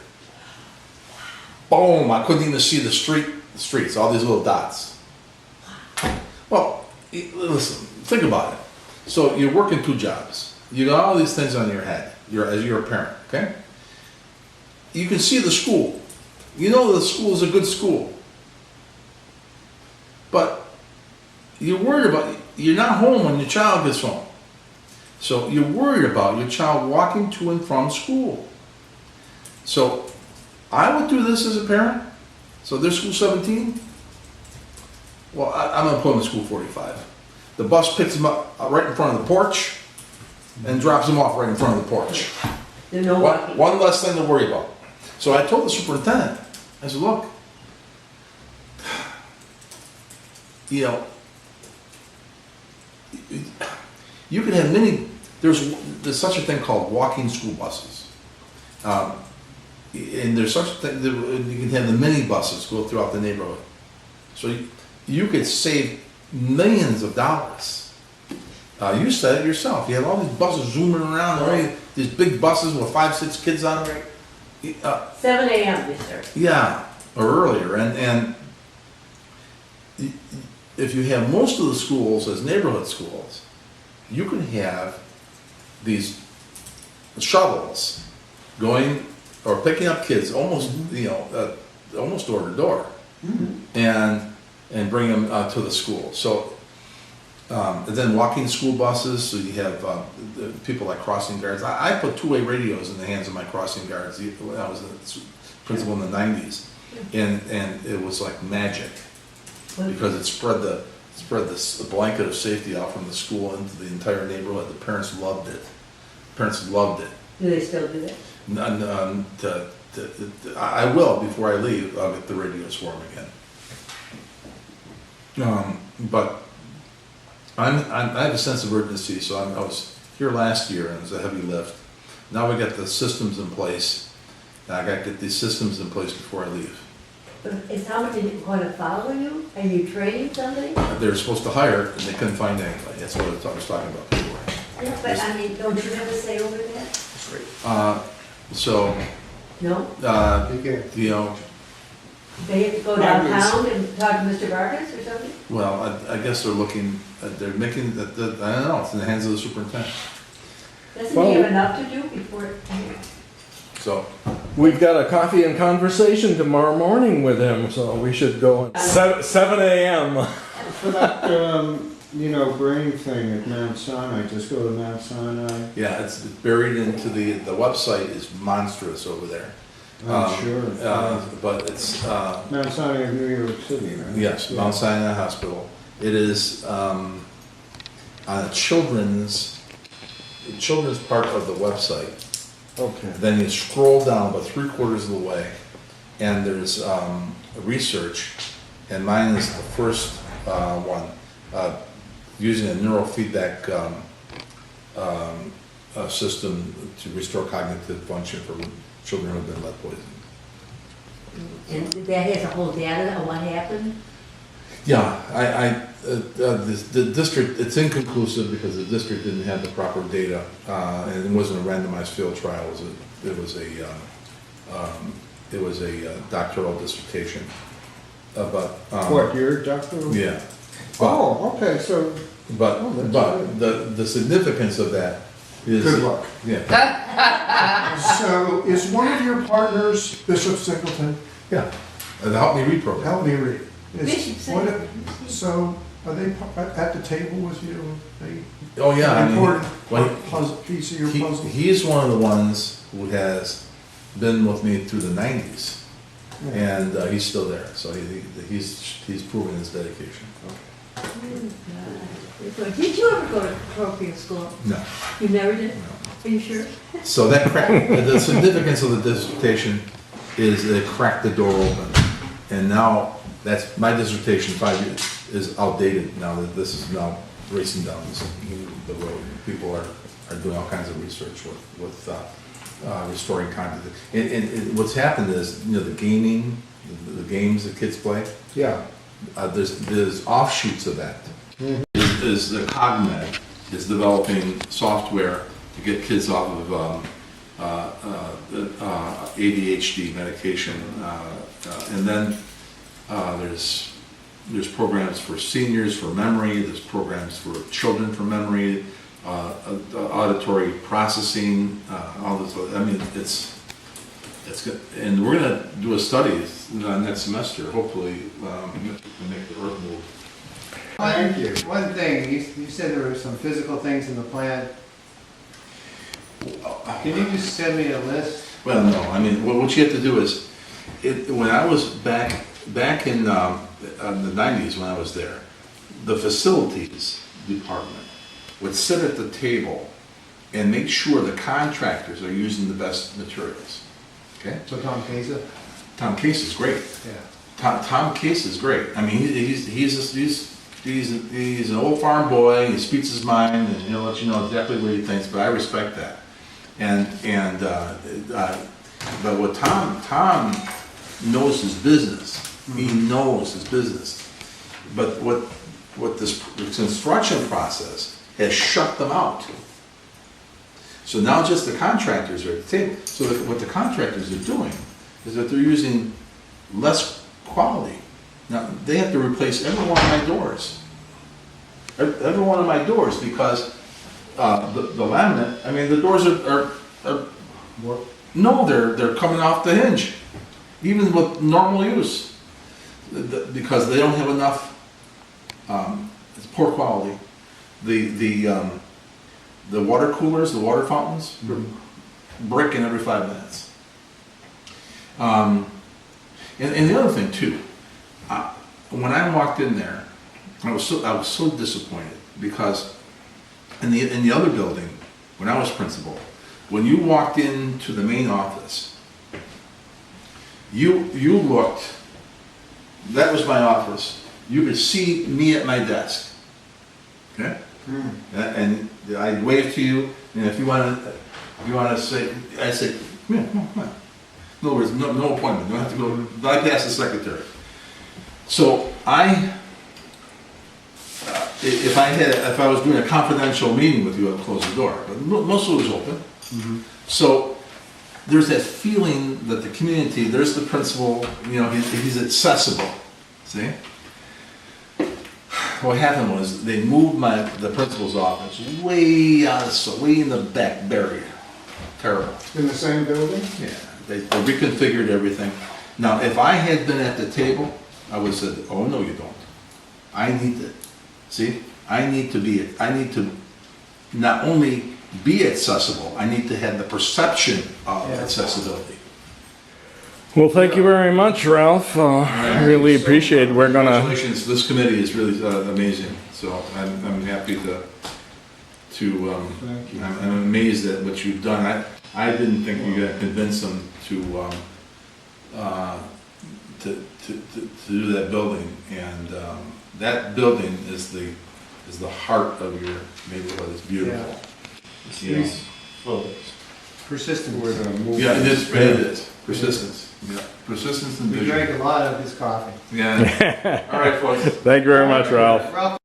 Boom, I couldn't even see the streets, all these little dots. Well, listen, think about it. So you're working 2 jobs. You got all these things on your head, as you're a parent, okay? You can see the school. You know the school is a good school. But you're worried about, you're not home when your child gets home. So you're worried about your child walking to and from school. So I would do this as a parent. So they're school 17. Well, I'm gonna put them in school 45. The bus picks them up right in front of the porch and drops them off right in front of the porch. There's no walking. One less thing to worry about. So I told the superintendent, I said, look, you know, you can have there's such a thing called walking school buses. And there's such a thing, you can have the mini buses go throughout the neighborhood. So you could save millions of dollars. You said it yourself. You have all these buses zooming around, right? These big buses with 5, 6 kids on them. 7 a.m. they start. Yeah, or earlier. And if you have most of the schools as neighborhood schools, you can have these shuttles going or picking up kids almost, almost door to door, and bring them to the school. So and then walking school buses. So you have people like crossing guards. I put 2-way radios in the hands of my crossing guards when I was a principal in the 90s, and it was like magic because it spread the blanket of safety out from the school into the entire neighborhood. The parents loved it. Do they still do that? I will, before I leave, I'll get the radios for them again. But I have a sense of urgency, so I was here last year and it was a heavy lift. Now we got the systems in place. Now I got to get these systems in place before I leave. But is somebody going to follow you? Are you training somebody? They were supposed to hire and they couldn't find anybody. That's what I was talking about before. Yeah, but I mean, don't you have a say over that? So, No? you know, They have to go downtown and talk to Mr. Vargas or something? well, I guess they're looking, they're making, I don't know, it's in the hands of the superintendent. Doesn't he have enough to do before? So, We've got a coffee and conversation tomorrow morning with him, so we should go at 7 a.m. For that, brain thing at Mount Sinai, just go to Mount Sinai. yeah, it's buried into the website is monstrous over there. I'm sure. But it's, Mount Sinai of New York City, right? yes, Yeah. Mount Sinai Hospital. It is on a children's part of the website. Okay. Then you scroll down about 3/4 of the way, and there's research, and mine is the first one, using a neurofeedback system to restore cognitive function for children who have been lead poisoned. And that has a whole data on what happened? Yeah, the district, it's inconclusive because the district didn't have the proper data, and it wasn't a randomized field trial. It was a doctoral dissertation. What, your doctoral? Yeah. Oh, okay, so, But that's the significance of that is. good luck. Yeah, So is one of your partners Bishop Singleton? yeah. Help me read program. Help me read. Bishop Singleton. So are they at the table with you? Oh, yeah. I mean, Important puzzle, piece of your puzzle? he's one of the ones who has been with me through the 90s. And he's still there, so he's proven his dedication. Did you ever go to parochial school? No. You never did? Are you sure? So the significance of the dissertation is that it cracked the door open. And now, that's my dissertation, 5 years, is outdated now that this is now racing down the road. People are doing all kinds of research with restoring cognitive. And what's happened is, the gaming, the games that kids play, Yeah. there's offshoots of that. Is the CogMed is developing software to get kids off of ADHD medication. And then there's programs for seniors for memory, there's programs for children for memory, auditory processing, all this. I mean, it's good. And we're gonna do a study next semester, hopefully, to make the earth move. Thank you. One thing, you said there were some physical things in the plan. Can you just send me a list? Well, no, I mean, what you have to do is, when I was back in the 90s when I was there, the facilities department would sit at the table and make sure the contractors are using the best materials. Okay? So Tom Kesa? Tom Case is great. Yeah. Tom Case is great. I mean, he's an old farm boy. He speaks his mind, and he'll let you know exactly what he thinks. But I respect that. But what Tom knows his business. He knows his business. But what this construction process has shut them out. So now just the contractors are at the table. So what the contractors are doing is that they're using less quality. Now, they have to replace every one of my doors. Every one of my doors, because the laminate, I mean, the doors are no, they're coming off the hinge, even with normal use, because they don't have enough, it's poor quality. The water coolers, the water fountains, they're breaking every 5 minutes. And the other thing too, when I walked in there, I was so disappointed, because in the other building, when I was principal, when you walked into the main office, you looked, that was my office, you could see me at my desk, okay? And I'd wave to you, and if you want to say, I'd say, come here, come on. In other words, no appointment, you don't have to go, I'd ask the secretary. So if I was doing a confidential meeting with you, I'd close the door, but most of it was open. So there's that feeling that the community, there's the principal, you know, he's accessible, see? What happened was they moved the principal's office way in the back, buried. Terrible. In the same building? Yeah, they reconfigured everything. Now, if I had been at the table, I would have said, oh, no, you don't. I need to not only be accessible, I need to have the perception of accessibility. Well, thank you very much, Ralph. I really appreciate it. We're gonna. Congratulations, this committee is really amazing. So I'm happy I'm amazed at what you've done. I didn't think you were going to convince them to do that building, and that building is the heart of your neighborhood. It's beautiful. Persistence. Yeah, it is. Persistence. Yeah, persistence and We vision. drank a lot of his coffee. Yeah. All right, folks. Thank you very much, Ralph. Ralph,